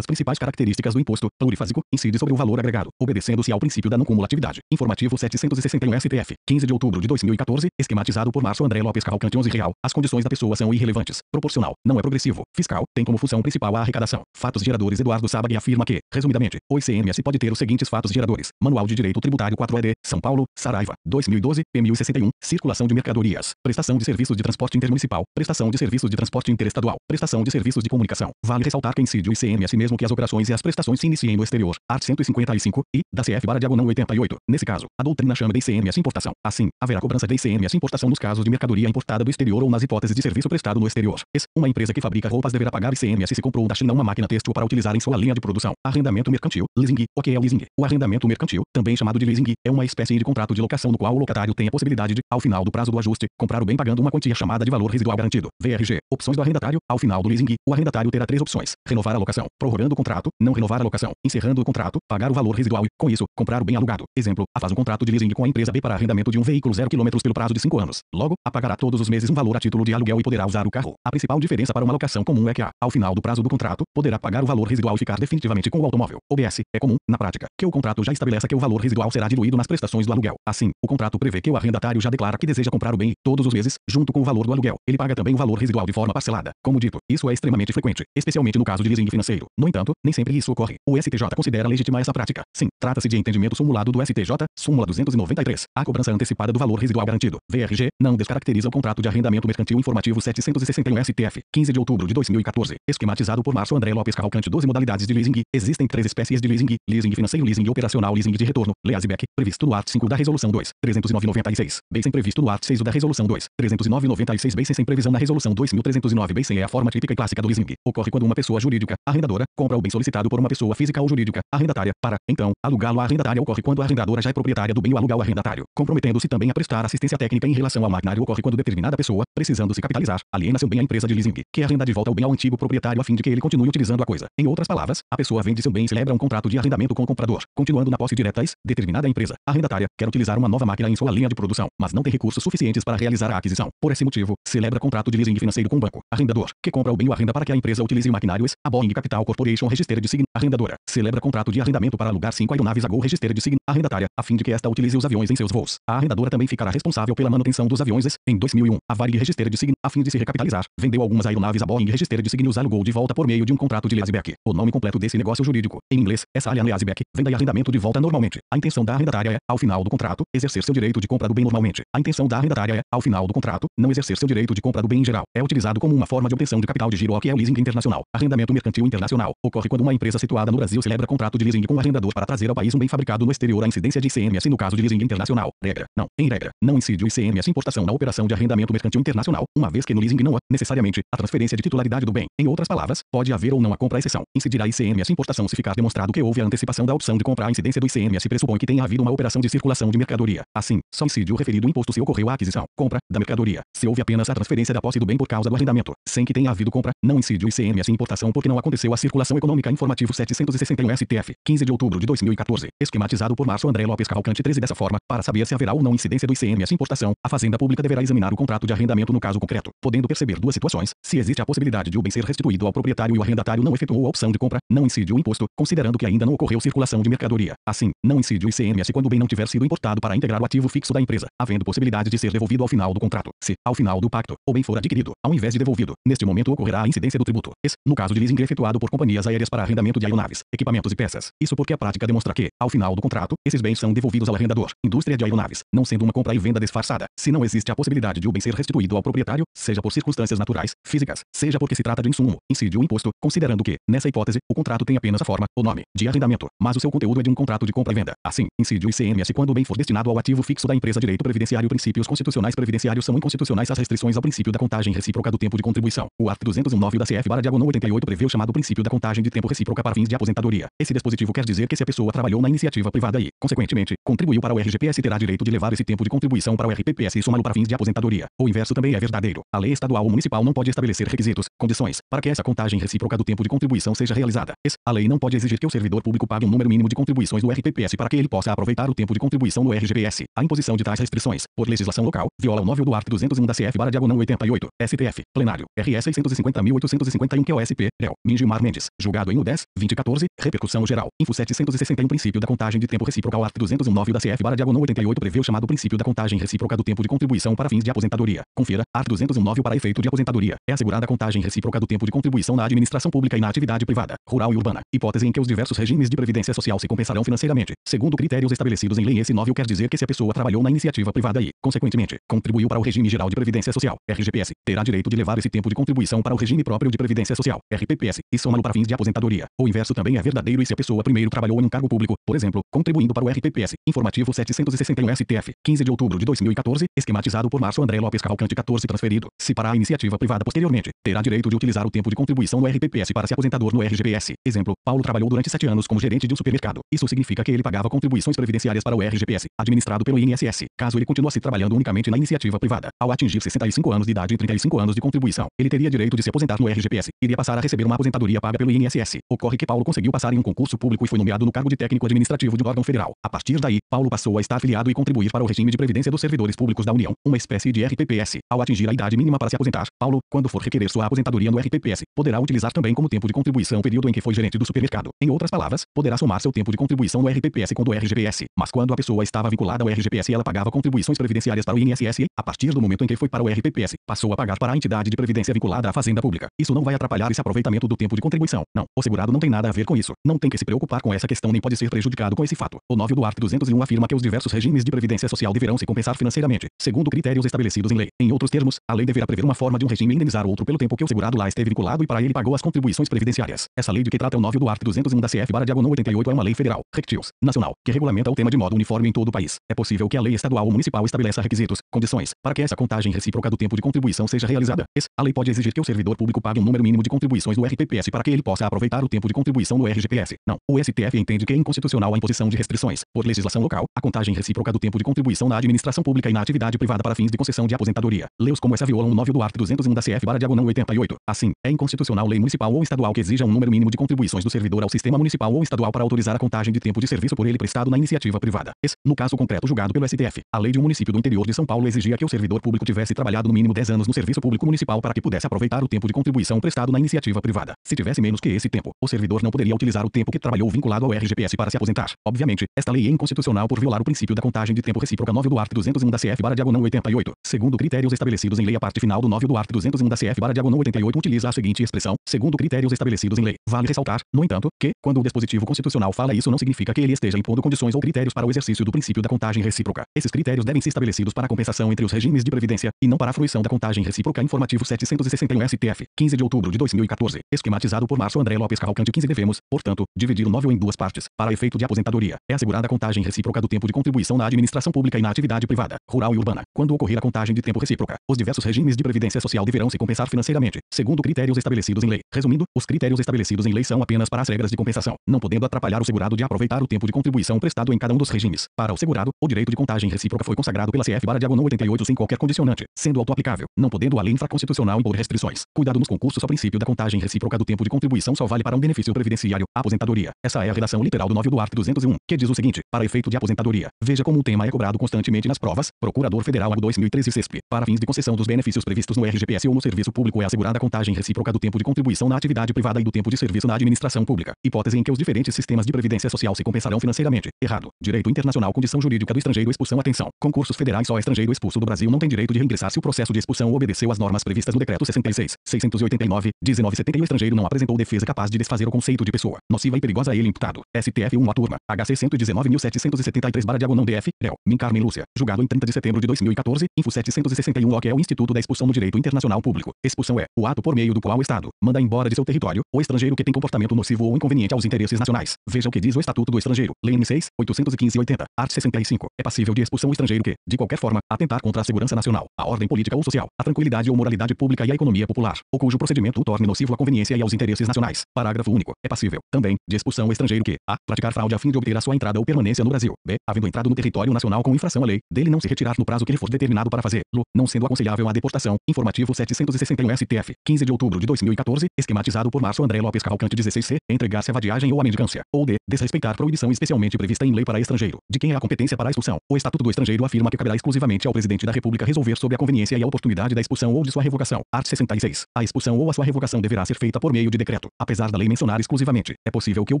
Principais características do imposto plurifásico incide sobre o valor agregado, obedecendo-se ao princípio da não cumulatividade. Informativo 761 STF, 15 de outubro de 2014, esquematizado por Márcio André Lopes Cavalcante 11 real. As condições da pessoa são irrelevantes. Proporcional, não é progressivo. Fiscal, tem como função principal a arrecadação. Fatos geradores. Eduardo Sabag afirma que, resumidamente, o ICMS pode ter os seguintes fatos geradores. Manual de Direito Tributário 4ed, São Paulo, Saraiva, 2012, P1061, circulação de mercadorias, prestação de serviços de transporte intermunicipal, prestação de serviços de transporte interestadual, prestação de serviços de comunicação. Vale ressaltar que incide o ICMS mesmo que as operações e as prestações se iniciem no exterior. Art. 155 e da CF/diagonal 88. Nesse caso, a doutrina chama de ICMS importação. Assim, haverá cobrança de ICMS importação nos casos de mercadoria importada do exterior ou nas hipóteses de serviço prestado no exterior. Uma empresa que fabrica roupas deverá pagar ICMS se comprou da China uma máquina têxtil para utilizar em sua linha de produção. Arrendamento mercantil, leasing. O que é o leasing? O arrendamento mercantil, também chamado de leasing, é uma espécie de contrato de locação no qual o locatário tem a possibilidade de, ao final do prazo do ajuste, comprar o bem pagando uma quantia chamada de valor residual garantido. VRG. Opções do arrendatário. Ao final do leasing, o arrendatário terá 3 opções: renovar a locação, prorrogando o contrato, não renovar a locação, encerrando o contrato, pagar o valor residual e, com isso, comprar o bem alugado. Exemplo, A faz um contrato de leasing com a empresa B para arrendamento de um veículo 0 km pelo prazo de 5 anos. Logo, A pagará todos os meses um valor a título de aluguel e poderá usar o carro. A principal diferença para uma locação comum é que ao final do prazo do contrato, poderá pagar o valor residual e ficar definitivamente com o automóvel. OBS. É comum, na prática, que o contrato já estabeleça que o valor residual será diluído nas prestações do aluguel. Assim, o contrato prevê que o arrendatário já declara que deseja comprar o bem e, todos os meses, junto com o valor do aluguel, ele paga também o valor residual de forma parcelada. Como dito, isso é extremamente frequente, especialmente no caso de leasing financeiro. No entanto, nem sempre isso ocorre. O STJ considera legítima essa prática. Sim, trata-se de entendimento simulado do STJ, súmula 293. A cobrança antecipada do valor residual garantido, VRG, não descaracteriza o contrato de arrendamento mercantil. Informativo 761 STF, 15 de outubro de 2014, esquematizado por Márcio André Lopes Cavalcante. 12 modalidades de leasing. Existem 3 espécies de leasing: leasing financeiro, leasing operacional, leasing de retorno. Leasing previsto no art. 5 da Resolução 2.309/96. Bem previsto no art. 6 da Resolução 2.309/96. Bem sem previsão na Resolução 2.309. Bem é a forma típica e clássica do leasing. Ocorre quando uma pessoa jurídica, arrendadora, compra o bem solicitado por uma pessoa física ou jurídica, arrendatária, para, então, alugá-lo à arrendatária. Ocorre quando a arrendadora já é proprietária do bem ou alugar ao arrendatário, comprometendo-se também a prestar assistência técnica em relação ao maquinário. Ocorre quando determinada pessoa, precisando se capitalizar, aliena seu bem à empresa de leasing, que arrenda de volta o bem ao antigo proprietário a fim de que ele continue utilizando a coisa. Em outras palavras, a pessoa vende seu bem e celebra um contrato de arrendamento com o comprador, continuando na posse direta determinada. A empresa arrendatária quer utilizar uma nova máquina em sua sua linha de produção, mas não tem recursos suficientes para realizar a aquisição. Por esse motivo, celebra contrato de leasing financeiro com o banco. Arrendador, que compra o bem ou arrenda para que a empresa utilize o maquinário. A Boeing Capital Corporation Registered Sign. Arrendadora, celebra contrato de arrendamento para alugar 5 aeronaves a Gol Registered Sign. Arrendatária, a fim de que esta utilize os aviões em seus voos. A arrendadora também ficará responsável pela manutenção dos aviões. Em 2001, a Varig Registered Sign, a fim de se recapitalizar, vendeu algumas aeronaves a Boeing Registered Sign e os alugou de volta por meio de um contrato de leaseback. O nome completo desse negócio jurídico, em inglês, é Sale and Leaseback, venda e arrendamento de volta normalmente. A intenção da arrendatária é, ao final do contrato, exercer seu direito de compra do bem normalmente. A intenção da arrendatária é, ao final do contrato, não exercer seu direito de compra do bem em geral. É utilizado como uma forma de obtenção de capital de giro, que é o leasing internacional. Arrendamento mercantil internacional ocorre quando uma empresa situada no Brasil celebra contrato de leasing com um arrendador para trazer ao país um bem fabricado no exterior. A incidência de ICMS no caso de leasing internacional. Regra. Não. Em regra, não incide o ICMS importação na operação de arrendamento mercantil internacional, uma vez que no leasing não há, necessariamente, a transferência de titularidade do bem. Em outras palavras, pode haver ou não a compra, exceção. Incidirá ICMS importação se ficar demonstrado que houve a antecipação da opção de compra. A incidência do ICMS pressupõe que tenha havido uma operação de circulação de mercadoria. Assim, só incide o referido imposto se ocorreu a aquisição, compra, da mercadoria. Se houve apenas a transferência da posse do bem por causa do arrendamento, sem que tenha havido compra, não incide o ICMS importação porque não aconteceu a circulação econômica. Informativo 761 STF, 15 de outubro de 2014, esquematizado por Márcio André Lopes Cavalcante 13. Dessa forma, para saber se haverá ou não incidência do ICMS importação, a Fazenda Pública deverá examinar o contrato de arrendamento no caso concreto, podendo perceber duas situações: se existe a possibilidade de o bem ser restituído ao proprietário e o arrendatário não efetuou a opção de compra, não incide o imposto, considerando que ainda não ocorreu circulação de mercadoria. Assim, não incide o ICMS quando o bem não tiver sido importado para integrar o ativo fixo da empresa, havendo possibilidade de ser devolvido ao final do contrato. Se, ao final do pacto, o bem for adquirido, ao invés de devolvido, neste momento ocorrerá a incidência do tributo. No caso de leasing efetuado por companhias aéreas para arrendamento de aeronaves, equipamentos e peças. Isso porque a prática demonstra que, ao final do contrato, esses bens são devolvidos ao arrendador, indústria de aeronaves, não sendo uma compra e venda disfarçada. Se não existe a possibilidade de o bem ser restituído ao proprietário, seja por circunstâncias naturais, físicas, seja porque se trata de insumo, incide o imposto, considerando que, nessa hipótese, o contrato tem apenas a forma, o nome, de arrendamento, mas o seu conteúdo é de um contrato de compra e venda. Assim, incide o ICMS quando o bem for destinado ao ativo fixo da empresa. Direito previdenciário. Princípios constitucionais previdenciários são inconstitucionais as restrições ao princípio da contagem recíproca do tempo de contribuição. O artigo 209 da CF/diagonal 88 prevê o chamado princípio da contagem de tempo recíproca para fins de aposentadoria. Esse dispositivo quer dizer que se a pessoa trabalhou na iniciativa privada e, consequentemente, contribuiu para o RGPS, terá direito de levar esse tempo de contribuição para o RPPS e somá-lo para fins de aposentadoria. O inverso também é verdadeiro. A lei estadual ou municipal não pode estabelecer requisitos, condições, para que essa contagem recíproca do tempo de contribuição seja realizada. A lei não pode exigir que o servidor público pague um número mínimo de contribuições do RPPS para que ele possa aproveitar o tempo de contribuição no RGPS. A imposição de tais restrições, por legislação local, viola o 9 do artigo 201 da CF/diagonal 88, STF, plenário, RS 650.851 QOSP, réu, Mingimar Mendes, julgado em 10/2014, repercussão geral, info 761. Princípio da contagem de tempo recíproca. O artigo 209 da CF/diagonal 88 prevê o chamado princípio da contagem recíproca do tempo de contribuição para fins de aposentadoria. Confira, artigo 209. Para efeito de aposentadoria, é assegurada a contagem recíproca do tempo de contribuição na administração pública e na atividade privada, rural e urbana, hipótese em que os diversos regimes de previdência social se compensarão financeiramente, segundo critérios estabelecidos em lei. Esse 9 quer dizer que se a pessoa trabalhou na iniciativa privada e, consequentemente, contribuiu para o regime geral de previdência social, RGPS, terá direito de levar esse tempo de contribuição para o regime próprio de previdência social, RPPS, e somá-lo para fins de aposentadoria. O inverso também é verdadeiro e se a pessoa primeiro trabalhou em um cargo público, por exemplo, contribuindo para o RPPS. Informativo 761 STF, 15 de outubro de 2014, esquematizado por Márcio André Lopes Cavalcante 14 transferido. Se para a iniciativa privada posteriormente, terá direito de utilizar o tempo de contribuição no RPPS para se aposentar no RGPS. Exemplo, Paulo trabalhou durante 7 anos como gerente de um supermercado. Isso significa que ele pagava contribuições previdenciárias para o RGPS, administrado pelo INSS. Caso ele continuasse trabalhando unicamente na iniciativa privada, ao atingir 65 anos de idade e 35 anos de contribuição, ele teria direito de se aposentar no RGPS. Iria passar a receber uma aposentadoria paga pelo INSS. Ocorre que Paulo conseguiu passar em um concurso público e foi nomeado no cargo de técnico administrativo de um órgão federal. A partir daí, Paulo passou a estar afiliado e contribuir para o regime de previdência dos servidores públicos da União, uma espécie de RPPS. Ao atingir a idade mínima para se aposentar, Paulo, quando for requerer sua aposentadoria no RPPS, poderá utilizar também como tempo de contribuição o período em que foi gerente do supermercado. Em outras palavras, poderá somar seu tempo de contribuição no RPPS com o do RGPS. Mas quando a pessoa estava vinculada ao RGPS, ela pagava contribuições previdenciárias para o INSS e, a partir do momento em que foi para o RPPS, passou a pagar para a entidade de previdência vinculada à Fazenda Pública. Isso não vai atrapalhar esse aproveitamento do tempo de contribuição. Não, o segurado não tem nada a ver com isso. Não tem que se preocupar com essa questão nem pode ser prejudicado com esse fato. O 9 do artigo 201 afirma que os diversos regimes de previdência social deverão se compensar financeiramente, segundo critérios estabelecidos em lei. Em outros termos, a lei deverá prever uma forma de um regime indenizar outro pelo tempo que o segurado lá esteve vinculado e para ele pagou as contribuições previdenciárias. Essa lei de que trata o 9 do artigo 201 da CF/diagonal 88 é uma lei federal, rectius, nacional, que regulamenta o tema de modo uniforme em todo o país. É possível que a lei estadual ou municipal estabeleça requisitos, condições, para que essa contagem recíproca do tempo de contribuição seja realizada. A lei pode exigir que o servidor público pague um número mínimo de contribuições do RPPS para que ele possa aproveitar o tempo de contribuição no RGPS. Não, o STF entende que é inconstitucional a imposição de restrições, por legislação local, a contagem recíproca do tempo de contribuição na administração pública e na atividade privada para fins de concessão de aposentadoria. Leis como essa violam o 9 do artigo 201 da CF/diagonal 88. Assim, é inconstitucional lei municipal ou estadual que exija um número mínimo de contribuições do servidor ao sistema municipal ou estadual para autorizar a contagem de tempo de serviço por ele prestado na iniciativa privada. No caso concreto julgado pelo STF. A lei de um município do interior de São Paulo exigia que o servidor público tivesse trabalhado no mínimo 10 anos no serviço público municipal para que pudesse aproveitar o tempo de contribuição prestado na iniciativa privada. Se tivesse menos que esse tempo, o servidor não poderia utilizar o tempo que trabalhou vinculado ao RGPS para se aposentar. Obviamente, esta lei é inconstitucional por violar o princípio da contagem de tempo recíproca 9 do art. 201 da CF/88. Segundo critérios estabelecidos em lei, a parte final do 9 do art. 201 da CF/88 utiliza a seguinte expressão: segundo critérios estabelecidos em lei. Vale ressaltar, no entanto, que, quando o dispositivo constitucional fala isso, não significa que ele esteja impondo condições ou critérios para o exercício do princípio da contagem recíproca. Esses critérios devem ser estabelecidos para a compensação entre os regimes de previdência, e não para a fruição da contagem recíproca. Informativo 761 STF, 15 de outubro de 2014, esquematizado por Márcio André Lopes Cavalcante 15. Devemos, portanto, dividir o 9 em duas partes. Para efeito de aposentadoria, é assegurada a contagem recíproca do tempo de contribuição na administração pública e na atividade privada, rural e urbana. Quando ocorrer a contagem de tempo recíproca, os diversos regimes de previdência social deverão se compensar financeiramente, segundo critérios estabelecidos em lei. Resumindo, os critérios estabelecidos em lei são apenas para as regras de compensação, não podendo atrapalhar o segurado de aproveitar o tempo de contribuição prestado em cada um dos regimes. Para o segurado, o direito de contagem recíproca foi consagrado pela CF/88 sem qualquer condicionante, sendo auto-aplicável, não podendo a lei infraconstitucional impor restrições. Cuidado nos concursos. O princípio da contagem recíproca do tempo de contribuição só vale para um benefício previdenciário, a aposentadoria. Essa é a redação literal do 9 do art. 201, que diz o seguinte: para efeito de aposentadoria, veja como o tema é cobrado constantemente nas provas. Procurador Federal AGO 2013 CESP. Para fins de concessão dos benefícios previstos no RGPS ou no serviço público, é assegurada a contagem recíproca do tempo de contribuição na atividade privada e do tempo de serviço na administração pública, hipótese em que os diferentes sistemas de previdência social se compensarão financeiramente. Errado. Direito internacional. Condição jurídica do estrangeiro. Expulsão. Atenção. Concursos federais. Só estrangeiro expulso do Brasil não tem direito de reingressar se o processo de expulsão obedeceu às normas previstas no decreto 66.689, 1970 e o estrangeiro não apresentou defesa capaz de desfazer o conceito de pessoa nociva e perigosa a ele imputado. STF 1 a turma. HC 119.773/não DF. Réu. Min Carmen Lúcia. Julgado em 30 de setembro de 2014. Info 761 O que é o Instituto da Expulsão no Direito Internacional Público. Expulsão é o ato por meio do qual o Estado manda embora de seu território o estrangeiro que tem comportamento nocivo ou inconveniente aos interesses nacionais. Veja o que diz o Estatuto do Estrangeiro. Lei N. 6, 815/80. Art. 65. É passível de expulsão o estrangeiro que, de qualquer forma, atentar contra a segurança nacional, a ordem política ou social, a tranquilidade ou moralidade pública e a economia popular, ou cujo procedimento o torne nocivo à conveniência e aos interesses nacionais. Parágrafo único. É passível, também, de expulsão o estrangeiro que: a. praticar fraude a fim de obter a sua entrada ou permanência no Brasil. B. havendo entrado no território nacional com infração à lei, dele não se retirar no prazo que lhe for determinado para fazê-lo, não sendo aconselhável a deportação. Informativo 761 STF, 15 de outubro de 2014, esquematizado por Márcio André Lopes Cavalcante 16C, entregar-se à vadiagem ou à mendicância, ou D. desrespeitar proibição especialmente prevista em lei para estrangeiro. De quem é a competência para a expulsão? O Estatuto do Estrangeiro afirma que caberá exclusivamente ao Presidente da República resolver sobre a conveniência e a oportunidade da expulsão ou de sua revogação. Art. 66. A expulsão ou a sua revogação deverá ser feita por meio de decreto. Apesar da lei mencionar exclusivamente, é possível que o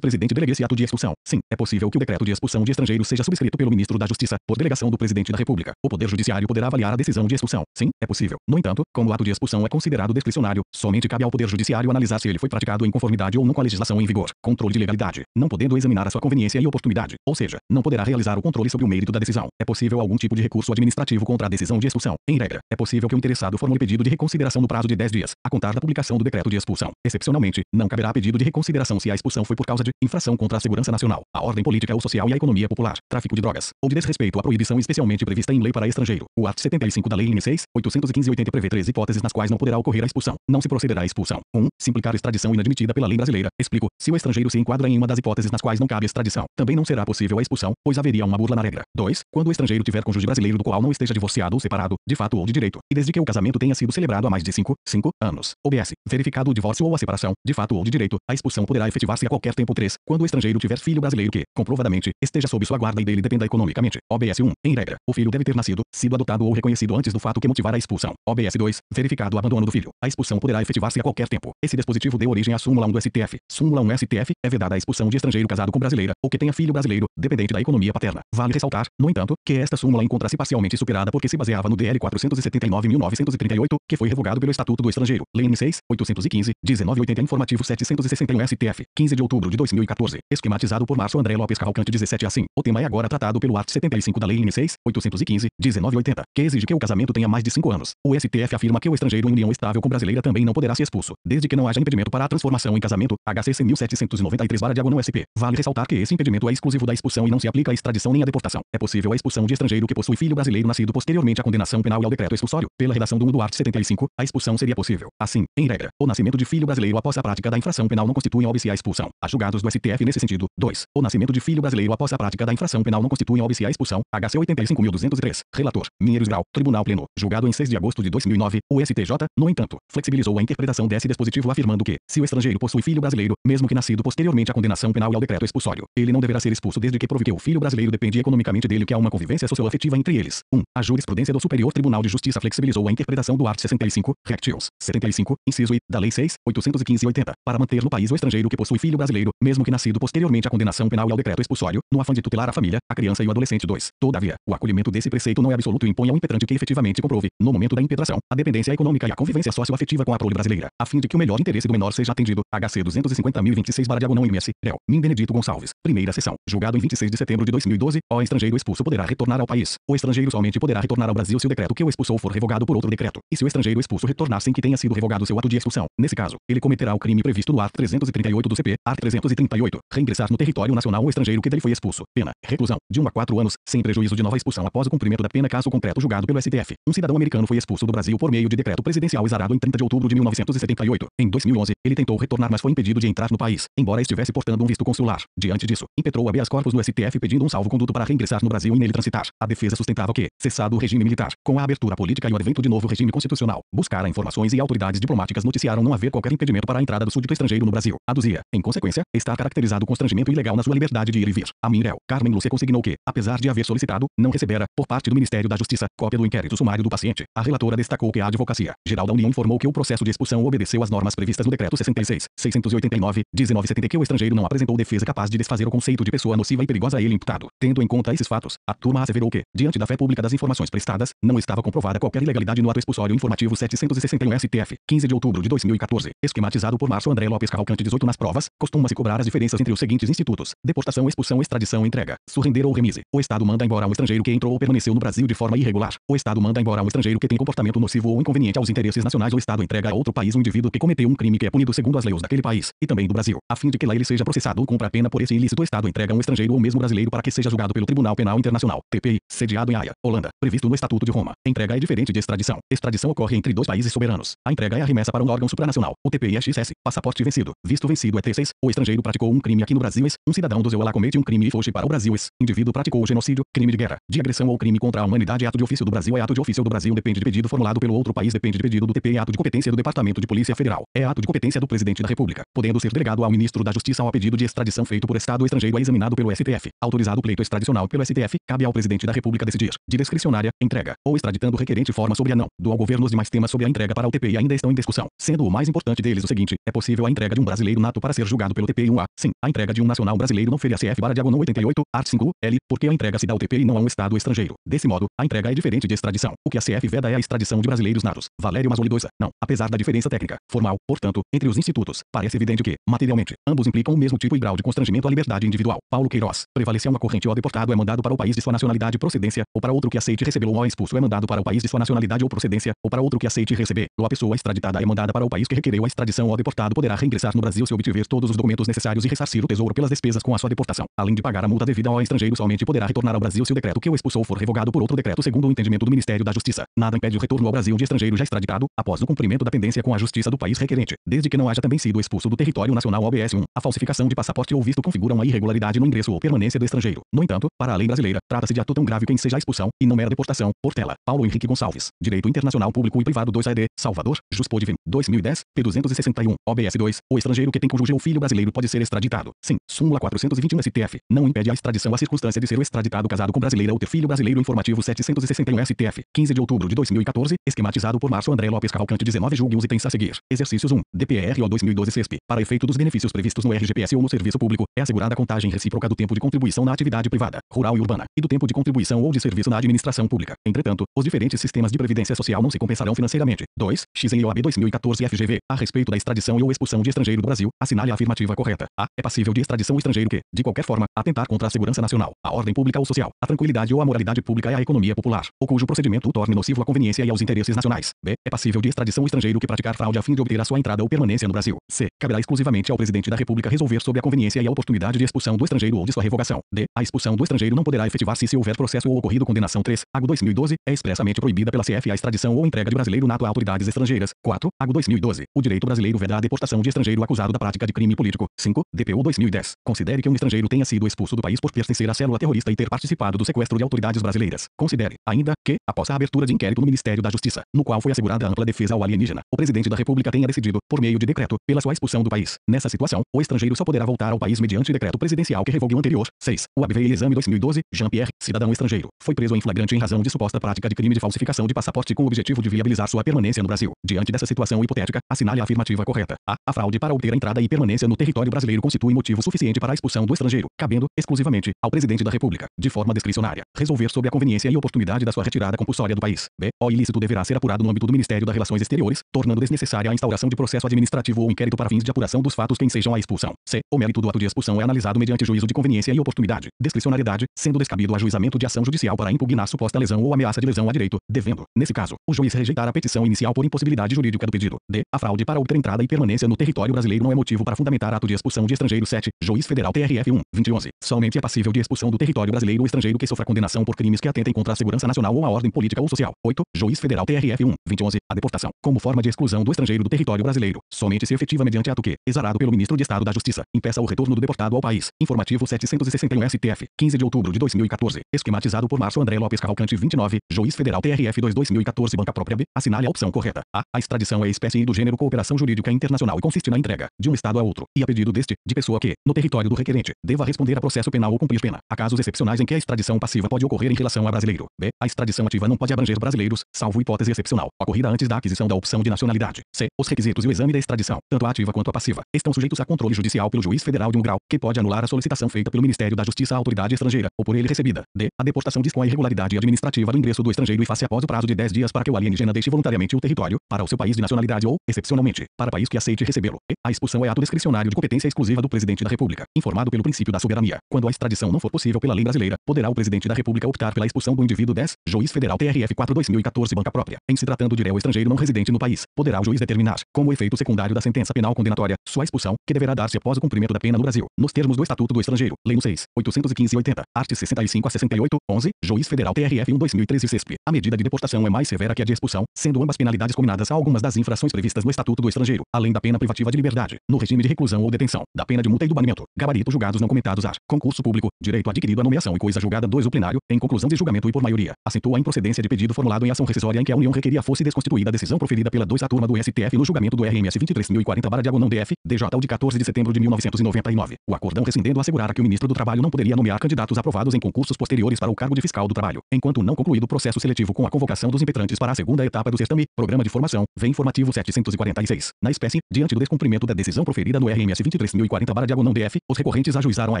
Presidente delegue esse ato de expulsão. Sim, é possível que o decreto de expulsão de estrangeiro seja subscrito pelo Ministro da Justiça, por delegação do Presidente da República. O Poder Judiciário poderá avaliar a decisão de expulsão. Sim, é possível. No entanto, como o ato de expulsão é considerado discricionário, somente cabe ao Poder Judiciário analisar se ele foi praticado em conformidade ou não com a legislação em vigor. Controle de legalidade. Não podendo examinar a sua conveniência e oportunidade, ou seja, não poderá realizar o controle sobre o mérito da decisão. É possível algum tipo de recurso administrativo contra a decisão de expulsão. Em regra, é possível que o interessado formule pedido de reconsideração no prazo de 10 dias, a contar da publicação do decreto de expulsão. Excepcionalmente, não caberá pedido de reconsideração se a expulsão foi por causa de infração contra a segurança nacional, a ordem política ou social e a economia popular, tráfico de drogas, ou de desrespeito à proibição especialmente prevista em lei para estrangeiro. O art. 75 da Lei N. 6, 815/80 prevê 3 hipóteses nas quais não poderá ocorrer a expulsão. Não se procederá à expulsão. 1. Se implicar extradição inadmitida pela lei brasileira. Explico. Se o estrangeiro se enquadra em uma das hipóteses nas quais não cabe extradição, também não será possível a expulsão, pois haveria uma burla na regra. 2. Quando o estrangeiro tiver cônjuge brasileiro do qual não esteja divorciado ou separado, de fato ou de direito, e desde que o casamento tenha sido celebrado há mais de 5 anos. OBS. Verificado o divórcio ou a separação, de fato ou de direito, a expulsão poderá efetivar-se a qualquer tempo. 3. Quando o estrangeiro tiver filho brasileiro que, comprovadamente, esteja sob sua guarda e dele dependa economicamente. OBS 1. Em regra, o filho deve ter nascido, sido adotado ou reconhecido antes do fato que motivar a expulsão. OBS 2. Verificado o abandono do filho, a expulsão poderá efetivar-se a qualquer tempo. Esse dispositivo deu origem à súmula 1 do STF. Súmula 1 STF. É vedada a expulsão de estrangeiro casado com brasileira, ou que tenha filho brasileiro, dependente da economia paterna. Vale ressaltar, no entanto, que esta súmula encontra-se parcialmente superada porque se baseava no DL 479/1938, que foi revogado pelo Estatuto do Estrangeiro. Lei N. 6, 815/1980. Informativo 761 STF, 15 de outubro de 2014, esquematizado por Márcio André Lopes Cavalcante 17 assim. O tema é agora tratado pelo art. 75 da Lei N. 6, 815/1980, que exige que o casamento tenha mais de 5 anos. O STF afirma que o estrangeiro em união estável com brasileira também não poderá ser expulso, desde que não haja impedimento para a transformação em casamento. HC 100.793/SP. Vale ressaltar que esse impedimento é exclusivo da expulsão e não se aplica à extradição nem à deportação. É possível a expulsão de estrangeiro que possui filho brasileiro nascido posteriormente à condenação penal e ao decreto expulsório. Pela redação do 1 do art. 75, a expulsão seria possível. Assim, em regra, o nascimento de filho brasileiro após a prática da infração penal não constitui óbice à expulsão. Há julgados do STF nesse sentido. 2. O nascimento de filho brasileiro após a prática da infração penal não constitui óbice à expulsão. HC 85.203. Relator: Mineiros Grau. Tribunal Pleno. Julgado em 6 de agosto de 2009, o STJ, no entanto, flexibilizou a interpretação desse dispositivo afirmando que, se o estrangeiro possui filho brasileiro, mesmo que nascido posteriormente à condenação penal e ao decreto expulsório, ele não deverá ser expulso desde que prove que o filho brasileiro depende economicamente dele que há uma convivência socioafetiva entre eles. 1. A jurisprudência do Superior Tribunal de Justiça flexibilizou a interpretação do art. 65, Rectius, 75, inciso I, da Lei 6.815/80, para manter no país o estrangeiro que possui filho brasileiro, mesmo que nascido posteriormente à condenação penal e ao decreto expulsório, no afã de tutelar a família, a criança e o adolescente. 2. Todavia, o acolhimento desse preceito não é absoluto e impõe ao impetrante que efetivamente comprove, no momento da impetração, a dependência econômica e a convivência socioafetiva com a prole brasileira, a fim de que o melhor interesse do menor seja atendido. HC 250.026/MS, réu, Min Benedito Gonçalves, primeira sessão, julgado em 26 de setembro de 2012, o estrangeiro expulso poderá retornar ao país. O estrangeiro somente poderá retornar ao Brasil se o decreto que o expulsou for revogado por outro decreto, e se o estrangeiro expulso retornar sem que tenha sido revogado seu ato de expulsão. Nesse caso, ele cometerá o crime previsto no art. 338 do CP, art. 338, reingressar no território nacional o estrangeiro que dele foi expulso. Pena, reclusão, de 1 a 4 anos, sem prejuízo de nova expulsão após o cumprimento da pena caso concreto julgado pelo STF. Um cidadão americano foi expulso do Brasil por meio de decreto presidencial exarado em 30 de outubro de 1978. Em 2011, ele tentou retornar, mas foi impedido de entrar no país, embora estivesse portando um visto consular. Diante disso, impetrou habeas corpus no STF pedindo um salvo-conduto para reingressar no Brasil e nele transitar. A defesa sustentava que, cessado o regime militar, com a abertura política e o advento de novo regime constitucional, buscara informações e autoridades diplomáticas noticiaram não haver qualquer impedimento para a entrada do súdito estrangeiro no Brasil. Aduzia, em consequência, está caracterizado o constrangimento ilegal na sua liberdade de ir e vir. A mim, réu, Carmen Lúcia consignou que, apesar de haver solicitado, não recebera, por parte do Ministério da Justiça, cópia do inquérito sumário do paciente. A relatora destacou que a Advocacia Geral da União informou que o processo de expulsão obedeceu às normas previstas no Decreto 66.689, 1970 que o estrangeiro não apresentou defesa capaz de desfazer o conceito de pessoa nociva e perigosa a ele imputado. Tendo em conta esses fatos, a turma asseverou que, diante da fé pública das informações prestadas, não estava comprovada qualquer ilegalidade no ato expulsório informativo 761 STF, 15 de outubro de 2014, esquematizado por Márcio André Lopes Cavalcante 18 nas provas, costuma-se cobrar as diferenças entre os seguintes institutos: deportação, expulsão, extradição, entrega, surrender ou remise. O Estado manda embora um estrangeiro que entrou ou permaneceu no Brasil de forma irregular. O Estado manda embora um estrangeiro que tem comportamento nocivo ou inconveniente aos interesses nacionais. O Estado entrega a outro país um indivíduo que cometeu um crime que é punido segundo as leis daquele país, e também do Brasil, a fim de que lá ele seja processado ou cumpra a pena por esse ilícito. O Estado entrega um estrangeiro ou mesmo brasileiro para que seja julgado pelo Tribunal Penal Internacional, TPI, sediado em Haia, Holanda, previsto no Estatuto de Roma. Entrega é diferente de extradição. Extradição ocorre entre dois países soberanos. A entrega é a remessa para um órgão supranacional. O TPI é XS, passaporte vencido, visto vencido é T6. O estrangeiro praticou um crime aqui no Brasil. Um cidadão do Zeualá comete um crime e foge para o Brasil. Indivíduo praticou genocídio, crime de guerra, de agressão ou crime contra a humanidade. Ato de ofício do Brasil é ato de ofício do Brasil. Depende de pedido formulado pelo outro país. Depende de pedido do TPI. Ato de competência do Departamento de Polícia Federal. É ato de competência do Presidente da República, podendo ser delegado ao Ministro da Justiça ao pedido de extradição feito por Estado. O estrangeiro é examinado pelo STF. Autorizado o pleito extradicional pelo STF, cabe ao Presidente da República decidir, de discricionária, entrega, ou extraditando o requerente forma sobre a não, do ao governo. Os demais temas sobre a entrega para o TPI ainda estão em discussão, sendo o mais importante deles o seguinte: é possível a entrega de um brasileiro nato para ser julgado pelo TPI 1A? Sim, a entrega de um nacional brasileiro não fere a CF/diagonal 88, art. 5, L, porque a entrega se dá ao TPI e não a um Estado estrangeiro. Desse modo, a entrega é diferente de extradição. O que a CF veda é a extradição de brasileiros natos. Valério Mazzoli 2. Não, apesar da diferença técnica, formal, portanto, entre os institutos, parece evidente que, materialmente, ambos implicam o mesmo tipo e grau de constrangimento à liberdade individual. Paulo Queiroz. Prevaleceu uma corrente. O deportado é mandado para o país de sua nacionalidade e procedência, ou para outro que aceite recebê-lo. O expulso é mandado para o país de sua nacionalidade ou procedência, ou para outro que aceite receber. A pessoa extraditada é mandada para o país que requereu a extradição. O deportado poderá reingressar no Brasil se obtiver todos os documentos necessários e ressarcir o tesouro pelas despesas com a sua deportação. Além de pagar a multa devida ao estrangeiro, somente poderá retornar ao Brasil se o decreto que o expulsou for revogado por outro decreto segundo o entendimento do Ministério da Justiça. Nada impede o retorno ao Brasil de estrangeiro já extraditado, após o cumprimento da pendência com a Justiça do país requerente, desde que não haja também sido expulso do território nacional. OBS 1. A falsificação de passaporte ou visto configura uma irregularidade no ingresso ou permanência do estrangeiro. No entanto, para a lei brasileira, trata-se de ato tão grave que enseja a expulsão, e não mera deportação. Portela, Paulo Henrique Gonçalves. Direito Internacional Público e Privado 2 AED, Salvador, Juspodivin, 2010, P261, OBS 2. O estrangeiro que tem cônjuge ou filho brasileiro pode ser extraditado. Sim, súmula 421 STF. Não impede a extradição a circunstância de ser o extraditado casado com brasileira ou ter filho brasileiro. Informativo 761 STF, 15 de outubro de 2014, esquematizado por Márcio André Lopes Cavalcante 19. Julgue os itens a seguir. Exercícios 1. DPRO 2012 CESP. Para efeito dos benefícios previstos no RGPS ou no serviço público, é assegurada a contagem recíproca do tempo de contribuição na atividade privada, rural e urbana, e do tempo de contribuição ou de serviço na administração pública. Entretanto, os diferentes sistemas de previdência social não se compensarão financeiramente. 2. XNOAB 2014 FGV. A respeito da extradição e ou expulsão de estrangeiro do Brasil, assinale a afirmativa correta. A. É passível de extradição o estrangeiro que, de qualquer forma, atentar contra a segurança nacional, a ordem pública ou social, a tranquilidade ou a moralidade pública e a economia popular, ou cujo procedimento o torne nocivo à conveniência e aos interesses nacionais. B. É passível de extradição o estrangeiro que praticar fraude a fim de obter a sua entrada ou permanência no Brasil. C. Caberá exclusivamente ao Presidente da República resolver sobre a conveniência e a oportunidade de expulsão do estrangeiro ou de sua revogação. D. A expulsão do estrangeiro não poderá efetivar-se se houver processo ou ocorrido condenação. 3. AGO 2012. É expressamente proibida pela CF a extradição ou entrega de brasileiro nato a autoridades estrangeiras. 4. AGO 2012. O direito brasileiro veda a deportação de estrangeiro acusado da prática de crime político. 5. DPU 2010. Considere que um estrangeiro tenha sido expulso do país por pertencer à célula terrorista e ter participado do sequestro de autoridades brasileiras. Considere, ainda, que, após a abertura de inquérito no Ministério da Justiça, no qual foi assegurada ampla defesa ao alienígena, o Presidente da República tenha decidido, por meio de decreto, pela sua expulsão do país. Nessa situação, o estrangeiro só poderá voltar ao país mediante decreto presidencial que revogue o anterior. 6. O ABVI Exame 2012, Jean-Pierre, cidadão estrangeiro, foi preso em flagrante em razão de suposta prática de crime de falsificação de passaporte com o objetivo de viabilizar sua permanência no Brasil. Diante dessa situação hipotética, assinale a afirmativa correta. A fraude para obter a entrada e permanência no território brasileiro constitui motivo suficiente para a expulsão do estrangeiro, cabendo, exclusivamente, ao Presidente da República, de forma discricionária, resolver sobre a conveniência e oportunidade da sua retirada compulsória do país. O ilícito deverá ser apurado no âmbito do Ministério das Relações Exteriores, tornando desnecessária a instauração de processo administrativo ou inquérito para fins de apuração dos fatos que ensejam a expulsão. O mérito do ato de expulsão é analisado mediante juízo de conveniência e oportunidade, discricionariedade, sendo descabido o ajuizamento de ação judicial para impugnar suposta lesão ou ameaça de lesão a direito, devendo, nesse caso, o juiz rejeitar a petição inicial por impossibilidade jurídica do pedido. A fraude para obter entrada e permanência no território brasileiro não é motivo para fundamentar ato de expulsão de estrangeiro. 7. Juiz Federal TRF 1, 2011. Somente é passível de expulsão do território brasileiro o estrangeiro que sofra condenação por crimes que atentem contra a segurança nacional ou a ordem política ou social. 8. Juiz Federal TRF 1, 2011. A deportação, como forma de exclusão do estrangeiro do território brasileiro, somente se efetiva mediante ato que, exarado pelo Ministro de Estado da Justiça, impeça o retorno do deportado ao país. Informativo 761 STF, 15 de outubro de 2014. Esquematizado por Márcio André Lopes Cavalcante 29. Juiz Federal TRF 2, 2014. Banca própria B. Assinale a opção correta. A extradição é espécie do gênero cooperação jurídica internacional e consiste na entrega de um Estado a outro, e a pedido deste, de pessoa que, no território do requerente, deva responder a processo penal ou cumprir pena. Há casos excepcionais em que a extradição passiva pode ocorrer em relação a brasileiro. A extradição ativa não pode abranger brasileiros, salvo hipótese excepcional, ocorrida antes da aquisição da opção de nacionalidade. Os requisitos e o exame da extradição, tanto a ativa quanto a passiva, estão sujeitos a controle judicial pelo juiz federal de um grau, que pode anular a solicitação feita pelo Ministério da Justiça à autoridade estrangeira, ou por ele recebida. A deportação diz com a irregularidade administrativa do ingresso do estrangeiro e face após o prazo de 10 dias para que o alienígena deixe voluntariamente o território, para o seu país de nacionalidade ou, excepcionalmente, para país que aceite recebê-lo. A expulsão é ato discricionário de competência exclusiva do Presidente da República, informado pelo princípio da soberania. Quando a extradição não for possível pela lei brasileira, poderá o Presidente da República optar pela expulsão do indivíduo. 10. Juiz Federal TRF 4, 2014. Banca própria. Em se tratando de réu estrangeiro não residente no país, poderá o juiz determinar, como efeito secundário da sentença penal condenatória, sua expulsão, que deverá dar-se após o cumprimento da pena no Brasil, nos termos do Estatuto do Estrangeiro, Lei no 6, 815/80, art. 65 a 68. 11. Juiz Federal TRF 1, 2013. CESP. A medida de deportação é mais severa que a de expulsão, sendo ambas penalidades combinadas a algumas das infrações previstas no Estatuto do Estrangeiro, além da pena privativa de liberdade, no regime de reclusão ou detenção, da pena de multa e do banimento. Gabarito julgados não comentados. Concurso público, direito adquirido à nomeação e coisa julgada. 2. O plenário, em conclusão de julgamento e por maioria, acentua a improcedência de pedido formulado em ação rescisória em que a União requeria fosse desconstituída a decisão proferida pela 2 a turma do STF no julgamento do RMS 23.040/DF, DJ de 14 de setembro de 1999. O acordão rescindendo assegurara que o ministro do Trabalho não poderia nomear candidatos aprovados em concursos posteriores para o cargo de fiscal do trabalho, enquanto não concluído o processo seletivo com a convocação dos impetrantes para a segunda etapa do certame, programa de formação, vem informativo 746. Na espécie, diante do descumprimento da decisão proferida no RMS 23.040/DF, os recorrentes ajuizaram a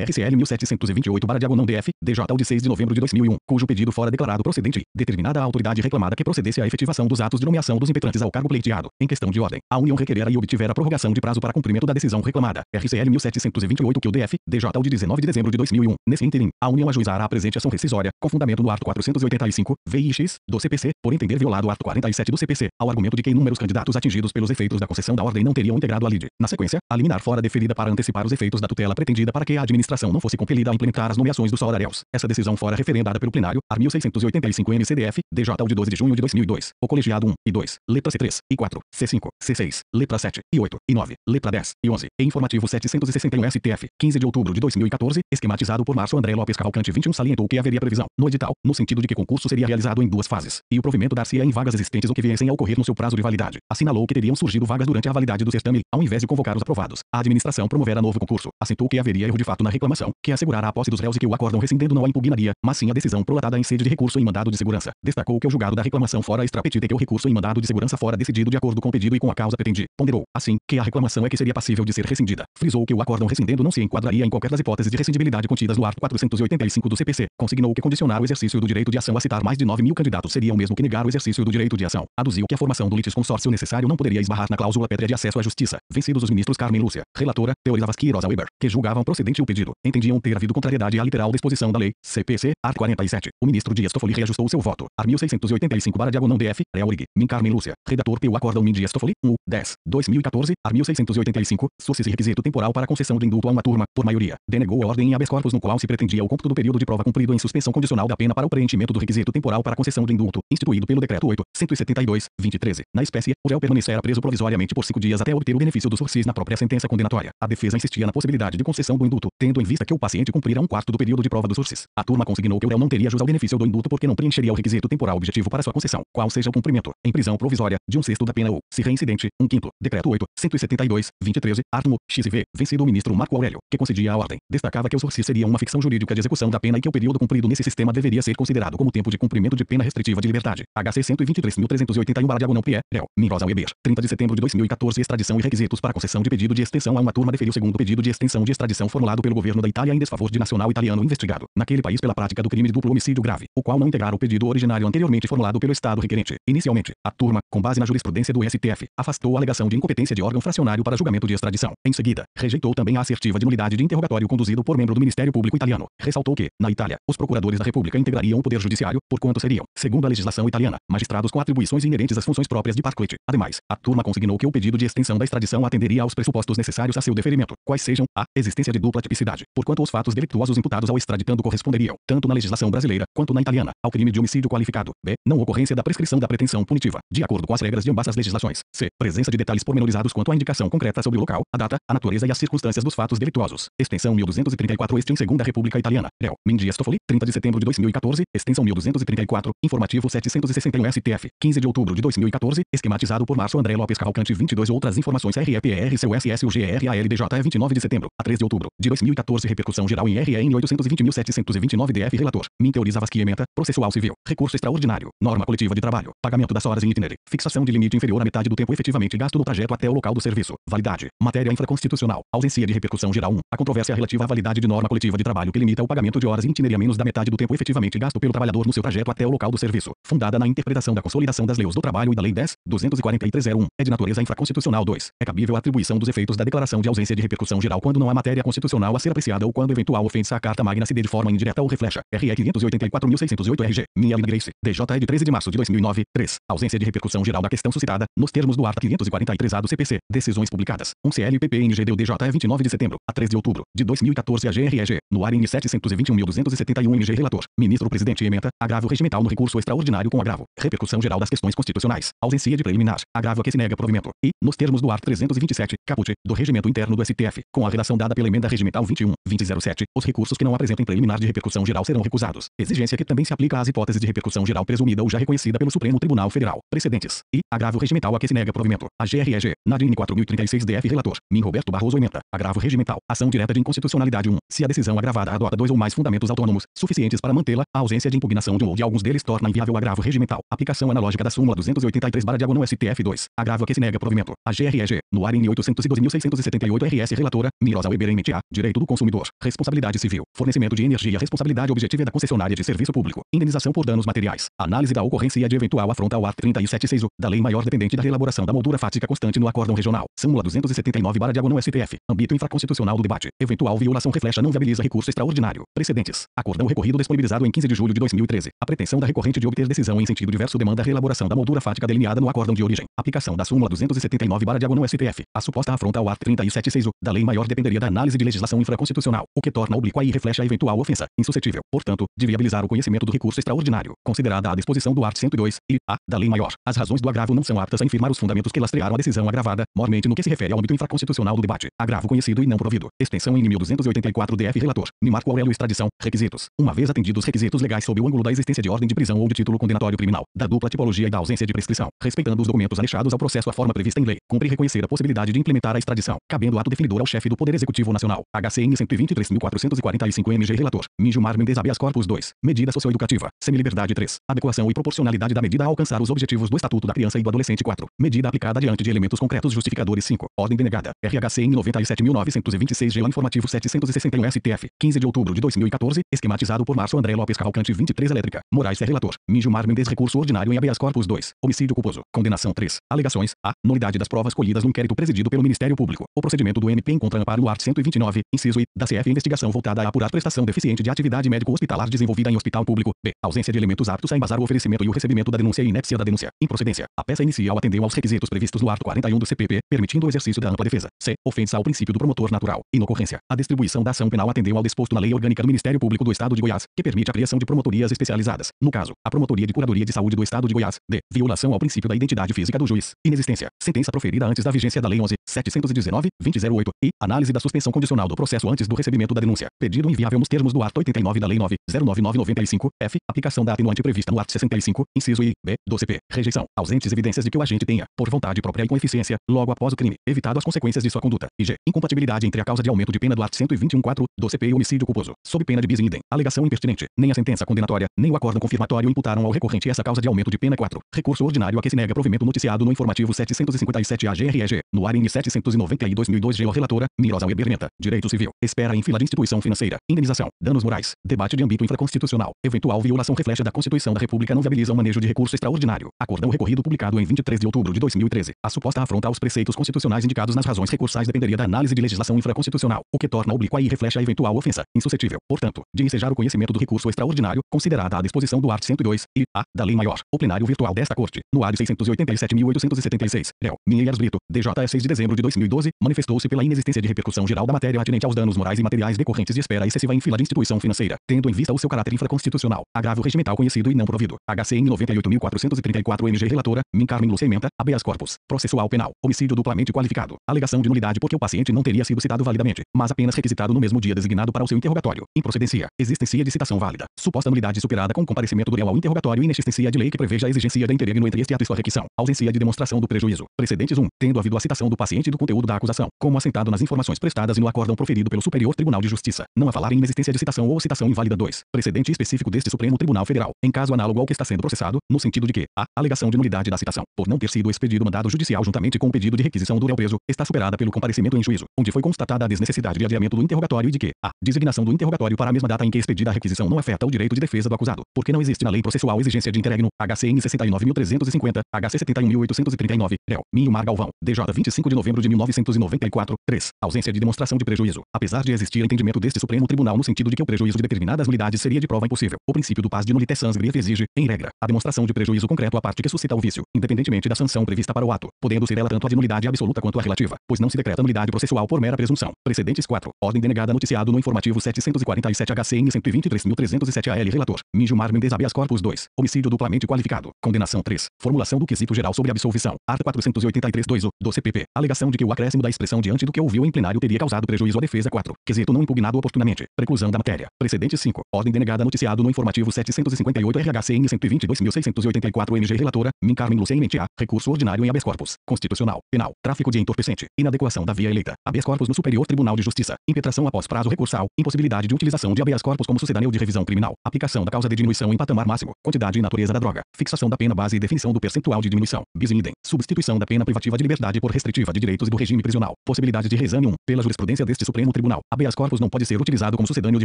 RCL 1728/DF, DJ de 6 de novembro de 2001, cujo pedido fora declarado procedente, determinada a autoridade reclamada que procedesse à efetivação dos atos de nomeação dos impetrantes ao cargo pleiteado. Em questão de ordem, a União requerera e obtivera a prorrogação de prazo para cumprimento da decisão reclamada, RCL 1728 que o DF, DJ de 19 de dezembro de 2001. Nesse ínterim, a União ajuizará a presente ação rescisória, com fundamento no artigo 485, VIX, do CPC, por entender violado o artigo 47 do CPC, ao argumento de que inúmeros candidatos atingidos pelos efeitos da concessão da ordem não teriam integrado a lide. Na sequência, a liminar fora deferida para antecipar os efeitos da tutela pretendida para que a administração não fosse compelida a implementar as nomeações dos soldaréus. Essa decisão fora referendada pelo plenário, AR 1685 MCDF, DJ de 12 de junho de 2002. O colegiado 1 e 2, letra C3 e 4, C5, C6, letra 7 e 8 e 9, letra 10 e 11. E informativo 761 STF, 15 de outubro de 2014, esquematizado por Márcio André Lopes Cavalcante 21, salientou que haveria previsão no edital, no sentido de que concurso seria realizado em 2 fases, e o provimento dar-se-ia em vagas existentes ou que viessem a ocorrer no seu prazo de validade. Assinalou que teriam surgido vagas durante a validade do certame, ao invés de convocar os aprovados. A administração promovera novo concurso. Assentou que haveria erro de fato na reclamação, que assegurara a posse dos réus e que o acórdão rescindendo não a impugnaria, mas sim a decisão prolatada em sede de recurso em mandado de segurança. Destacou que o julgado da reclamação fora extrapetita e que o recurso em mandado de segurança fora decidido de acordo com o pedido e com a causa pretendia. Ponderou, assim, que a reclamação é que seria passível de ser rescindida. Frisou que o acórdão rescindendo não se enquadraria em qualquer das hipóteses de rescindibilidade contidas no artigo 485 do CPC. Consignou que condicionar o exercício do direito de ação a citar mais de 9.000 candidatos seria o mesmo que negar o exercício do direito de ação. Aduziu que a formação do litisconsórcio necessário não poderia esbarrar na cláusula pétrea de acesso à justiça. Vencidos os ministros Carmen Lúcia, relatora, teorizava que Rosa Weber, que julgavam procedente o pedido, entendiam ter havido contrariedade à literal disposição da lei, CPC, art. 47. O ministro Dias Toffoli reajustou seu voto. AR 1685/DF, Realig, Min Carmen Lúcia, redator pelo acórdão Min Dias Toffoli, 1, 10, 2014, AR 1685, sucesse requisito temporal para concessão de indulto a uma turma, por maioria, denegou a ordem em habeas corpus no qual se pretendia o cômputo do período de prova cumprido em suspensão condicional da pena para o preenchimento do requisito temporal para concessão de indulto, instituído pelo Decreto 8, 172, 2013. Na espécie, o réu permanecera preso provisoriamente por 5 dias até obter o benefício do sursis na própria sentença condenatória. A defesa insistia na possibilidade de concessão do indulto, tendo em vista que o paciente cumprira 1/4 do período de prova do sursis. A turma consignou que o réu não teria jus ao benefício do indulto porque não preencheria o requisito temporal objetivo para sua concessão, qual seja o cumprimento, em prisão provisória, de 1/6 da pena ou, se reincidente, 1/5. Decreto 8, 172, 2013, artigo XV, vencido o ministro Marco Aurélio, que concedia a ordem. Destacava que o sursis seria uma ficção jurídica de execução da pena e que o período cumprido nesse sistema deveria ser considerado como tempo de cumprimento de pena restritiva de liberdade. HC 123.381/PE, réu, Minrosa Weber, 30 de setembro de 2014. Extradição e requisitos para concessão de pedido de extensão a uma turma deferiu segundo pedido de extensão de extradição formulado pelo governo da Itália em desfavor de nacional italiano investigado naquele país pela prática do crime de duplo homicídio grave, o qual não integrara o pedido originário anteriormente formulado pelo Estado requerente. Inicialmente, a turma, com base na jurisprudência do STF, afastou a alegação de incompetência de órgão fracionário para julgamento de extradição. Em seguida, rejeitou também a assertiva de nulidade de interrogatório conduzido por membro do Ministério Público italiano. Ressaltou que, na Itália, os procuradores da República integrariam o poder judiciário, porquanto seriam, segundo a legislação italiana, magistrados com atribuições inerentes às funções próprias de parclete. Ademais, a turma consignou que o pedido de extensão da extradição atenderia aos pressupostos necessários a seu deferimento, quais sejam a existência de dupla tipicidade, porquanto os fatos delituosos imputados ao extraditando corresponderiam, tanto na legislação brasileira quanto na italiana, ao crime de homicídio qualificado. B. Não ocorrência da prescrição da pretensão punitiva, de acordo com as regras de ambas as legislações. C. Presença de detalhes pormenorizados quanto à indicação concreta sobre o local, a data, a natureza e as circunstâncias dos fatos delituosos. Extensão 1234. Este em Segunda República Italiana. Réu, Mendias Toffoli, 30 de setembro de 2014. Extensão 1234. Informativo 761 STF, 15 de outubro de 2014. Esquematizado por Márcio André Lopes Cavalcante. 22 outras informações. REPR CUSS UGRALDJ 29 de setembro a 3 de outubro de 2014. Repercussão geral em REN 820.729 DF. Relator, Minteoriza Vasqui Ementa. Processual civil. Recurso extraordinário. Norma coletiva de trabalho. Pagamento das horas em itinerário. Fixação de limite inferior à metade do tempo efetivamente gasto no trajeto até o local do serviço. Validade. Matéria infraconstitucional. Ausência de repercussão geral 1. A controvérsia relativa à validade de norma coletiva de trabalho que limita o pagamento de horas em itinerário a menos da metade do tempo efetivamente gasto pelo trabalhador no seu trajeto até o local do serviço. Fundada na interpretação da consolidação das leis do trabalho e da Lei 10.243/01. É de natureza infraconstitucional 2. É cabível a atribuição dos efeitos da declaração de ausência de repercussão geral quando não há matéria constitucional a ser apreciada ou quando eventual ofensa à Carta Magna se dê de forma indireta ou reflexa. RE 584.608 RG. Minha Grace. DJ de 13 de março de 2009. 3. Ausência de repercussão geral da questão suscitada, nos termos do art. 543-A do CPC. Decisões publicadas. 1 CLPPNG deu DJ 29 de setembro a 3 de outubro de 2014. A GREG. No ARN 721.271 MG. Relator. Ministro-Presidente ementa. Agravo regimental no recurso extraordinário com agravo. Repercussão geral das questões constitucionais. Ausência de preliminar. Agravo a que se nega provimento. E, nos termos do art. 327, caput, do Regimento Interno do STF, com a redação dada pela Emenda Regimental 21.2007, os recursos que não apresentem preliminar de repercussão geral serão recusados. Exigência que também se aplica às hipóteses de repercussão geral presumida ou já reconhecida pelo Supremo Tribunal Federal. Precedentes. E, agravo regimental a que se nega provimento. A GREG. Nadine 4036 DF. Relator. Min Roberto Barroso ementa. Agravo regimental. Ação direta de inconstitucionalidade 1. Se a decisão agravada adota 2 ou mais fundamentos autônomos, suficientes para mantê-la, a ausência de impugnação de um ou de alguns deles torna inviável o agravo regimental. Aplicação analógica da súmula 283/no STF 2. Agravo a que se nega provimento. A GREG. No ARN 812.678 RS. Relatora. Minrosa Weber MTA. Direito do consumidor. Responsabilidade civil. Fornecimento de energia. Responsabilidade objetiva da concessionária de serviço público. Indenização por danos materiais. Análise da ocorrência de eventual afronta ao art. 37.6 da Lei Maior dependente da elaboração da moldura fática constante no acórdão regional. Súmula 279/no STF. Âmbito infraconstitucional do debate. Eventual violação reflexa não viabiliza recurso extraordinário. Precedentes. Acórdão recorrido disponibilizado em 15 de julho de 2013. A pretensão da recorrente de obter decisão em sentido diverso demanda a reelaboração da moldura fática delineada no acórdão de origem. Aplicação da súmula 279/no STF. A suposta afronta ao art. 37.6 da Lei Maior dependeria da análise de legislação infraconstitucional, o que torna oblíqua e reflexe a eventual ofensa, insuscetível, portanto, de viabilizar o conhecimento do recurso extraordinário, considerada a disposição do art. 102 e a da Lei Maior. As razões do agravo não são aptas a infirmar os fundamentos que lastrearam a decisão agravada, mormente no que se refere ao âmbito infraconstitucional do debate. Agravo conhecido e não provido. Extensão em 1284 DF. Relator. Marco Aurélio. Extradição. Requisitos. Uma vez atendidos os requisitos legais sob o ângulo da existência de ordem de prisão ou de título condenatório criminal, da dupla tipologia e da ausência de prescrição, respeitando os documentos anexados ao processo a forma prevista em lei, cumpre reconhecer a possibilidade de implementar a extradição, cabendo ato definidor ao chefe do Poder Executivo Nacional. HCN 123.445 MG. Relator. Gilmar Mendes Habeas Corpus 2. Medida socioeducativa. Semiliberdade 3. Adequação e proporcionalidade da medida a alcançar os objetivos do Estatuto da Criança e do Adolescente 4. Medida aplicada diante de elementos concretos justificadores 5. Ordem denegada. RHCN 97.926 GEO Informativo 761 STF. 15 de outubro de 2014. Esquematizado por Márcio André Lopes Cavalcante 23 Elétrica. Moraes é relator. Gilmar Mendes Recurso ordinário em habeas corpus 2. Homicídio culposo. Condenação 3. Alegações. A. Nulidade das provas colhidas no inquérito presidido pelo Ministério Público. O procedimento do MP encontra amparo no art. 129, inciso I, da CF. Investigação voltada a apurar prestação deficiente de atividade médico-hospitalar desenvolvida em hospital público. B. Ausência de elementos aptos a embasar o oferecimento e o recebimento da denúncia e inépcia da denúncia. Improcedência. A peça inicial atendeu aos requisitos previstos no art. 41 do CPP, permitindo o exercício da ampla defesa. C. Ofensa ao princípio do promotor natural. Inocorrência. A distribuição da ação penal atendeu ao disposto na Lei Orgânica do Ministério Público do Estado de Goiás, que permite a criação de promotorias especializadas. No caso, a Promotoria de Curadoria de Saúde do Estado de Goiás. D. Violação ao princípio da identidade física do juiz. Inexistência. Sentença proferida antes da vigência da Lei 11. 719-2008 e análise da suspensão condicional do processo antes do recebimento da denúncia. Pedido inviável nos termos do art. 89 da Lei 9.099/95, f. Aplicação da atenuante prevista no art. 65, inciso I, b, do CP. Rejeição. Ausentes evidências de que o agente tenha, por vontade própria e com eficiência, logo após o crime, evitado as consequências de sua conduta. E g. Incompatibilidade entre a causa de aumento de pena do art. 121-4 do CP e homicídio culposo, sob pena de bis in idem. Alegação impertinente. Nem a sentença condenatória, nem o acórdão confirmatório imputaram ao recorrente essa causa de aumento de pena. 4. Recurso ordinário a que se nega provimento noticiado no informativo 757 AGREG, no ARIN 790 e 2002 G. Relatora, Mirosa Weber-Menta. Direito civil. Espera em fila de instituição financeira. Indenização. Danos morais. Debate de âmbito infraconstitucional. Eventual violação reflete da Constituição da República não viabiliza o manejo de recurso extraordinário. Acórdão recorrido publicado em 23 de outubro de 2013. A suposta afronta aos preceitos constitucionais indicados nas razões recursais dependeria da análise de legislação infraconstitucional, o que torna oblíqua e reflete a eventual ofensa, insuscetível, portanto, de ensejar o conhecimento do recurso extraordinário, considerada a disposição do art. 102 e a da Lei Maior. O plenário virtual desta Corte, no AD 687.876, réu, Mineiros Brito, DJ 6 de dezembro de 2012, manifestou-se pela inexistência de repercussão geral da matéria atinente aos danos morais e materiais decorrentes de espera excessiva em fila de instituição financeira, tendo em vista o seu caráter infraconstitucional, agravo regimental conhecido e não provido. HCN 98.434 MG. Relatora, Min Carmen Lúcia Menta, habeas corpus. Processual penal. Homicídio duplamente qualificado. Alegação de nulidade porque o paciente não teria sido citado validamente, mas apenas requisitado no mesmo dia designado para o seu interrogatório. Improcedência. Existência de citação válida. Suposta nulidade superada com comparecimento do réu ao interrogatório e inexistência de lei que preveja a exigência de interregno entre este ato e sua requisição. Ausência de demonstração do prejuízo. Precedentes 1. Tendo havido a citação do paciente do conteúdo da acusação, como assentado nas informações prestadas e no acórdão proferido pelo Superior Tribunal de Justiça, não a falar em inexistência de citação ou citação inválida. 2. Precedente específico deste Supremo Tribunal Federal, em caso análogo ao que está sendo processado, no sentido de que a alegação de nulidade da citação, por não ter sido expedido mandado judicial juntamente com o pedido de requisição do réu preso, está superada pelo comparecimento em juízo, onde foi constatada a desnecessidade de adiamento do interrogatório e de que a designação do interrogatório para a mesma data em que expedida a requisição não afeta o direito de defesa do acusado, porque não existe na lei processual exigência de interregno. HCN 69.350, HC 71.839, réu, Minho Mar Galvão, DJ 25 de novembro de 1994. 3. Ausência de demonstração de prejuízo. Apesar de existir entendimento deste Supremo Tribunal no sentido de que o prejuízo de determinadas nulidades seria de prova impossível, o princípio do pars de nullité sans grief exige, em regra, a demonstração de prejuízo concreto à parte que suscita o vício, independentemente da sanção prevista para o ato, podendo ser ela tanto a de nulidade absoluta quanto a relativa, pois não se decreta nulidade processual por mera presunção. Precedentes 4. Ordem denegada noticiado no informativo 747 HCN 123.307 AL. Relator, Gilmar Mendes habeas corpus 2. Homicídio duplamente qualificado. Condenação 3. Formulação do quesito geral sobre absolvição. Art. 483-2 do CPP. Alegação de que o acréscimo da expressão diante do que ouviu em plenário teria causado prejuízo à defesa. 4. Quesito não impugnado oportunamente. Preclusão da matéria. Precedente 5. Ordem denegada noticiado no informativo 758 RHCN 122.684 MG. Relatora, Min Carmen Lúcia Menta. Recurso ordinário em habeas corpus. Constitucional. Penal. Tráfico de entorpecente. Inadequação da via eleita. Habeas corpus no Superior Tribunal de Justiça. Impetração após prazo recursal. Impossibilidade de utilização de habeas corpus como sucedâneo de revisão criminal. Aplicação da causa de diminuição em patamar máximo. Quantidade e natureza da droga. Fixação da pena base e definição do percentual de diminuição. Bis in idem. Substituição da pena privativa de liberdade por restritiva de direitos e do regime prisional. Possibilidade de reexame 1. Pela jurisprudência deste Supremo Tribunal, habeas corpus não pode ser utilizado como sucedâneo de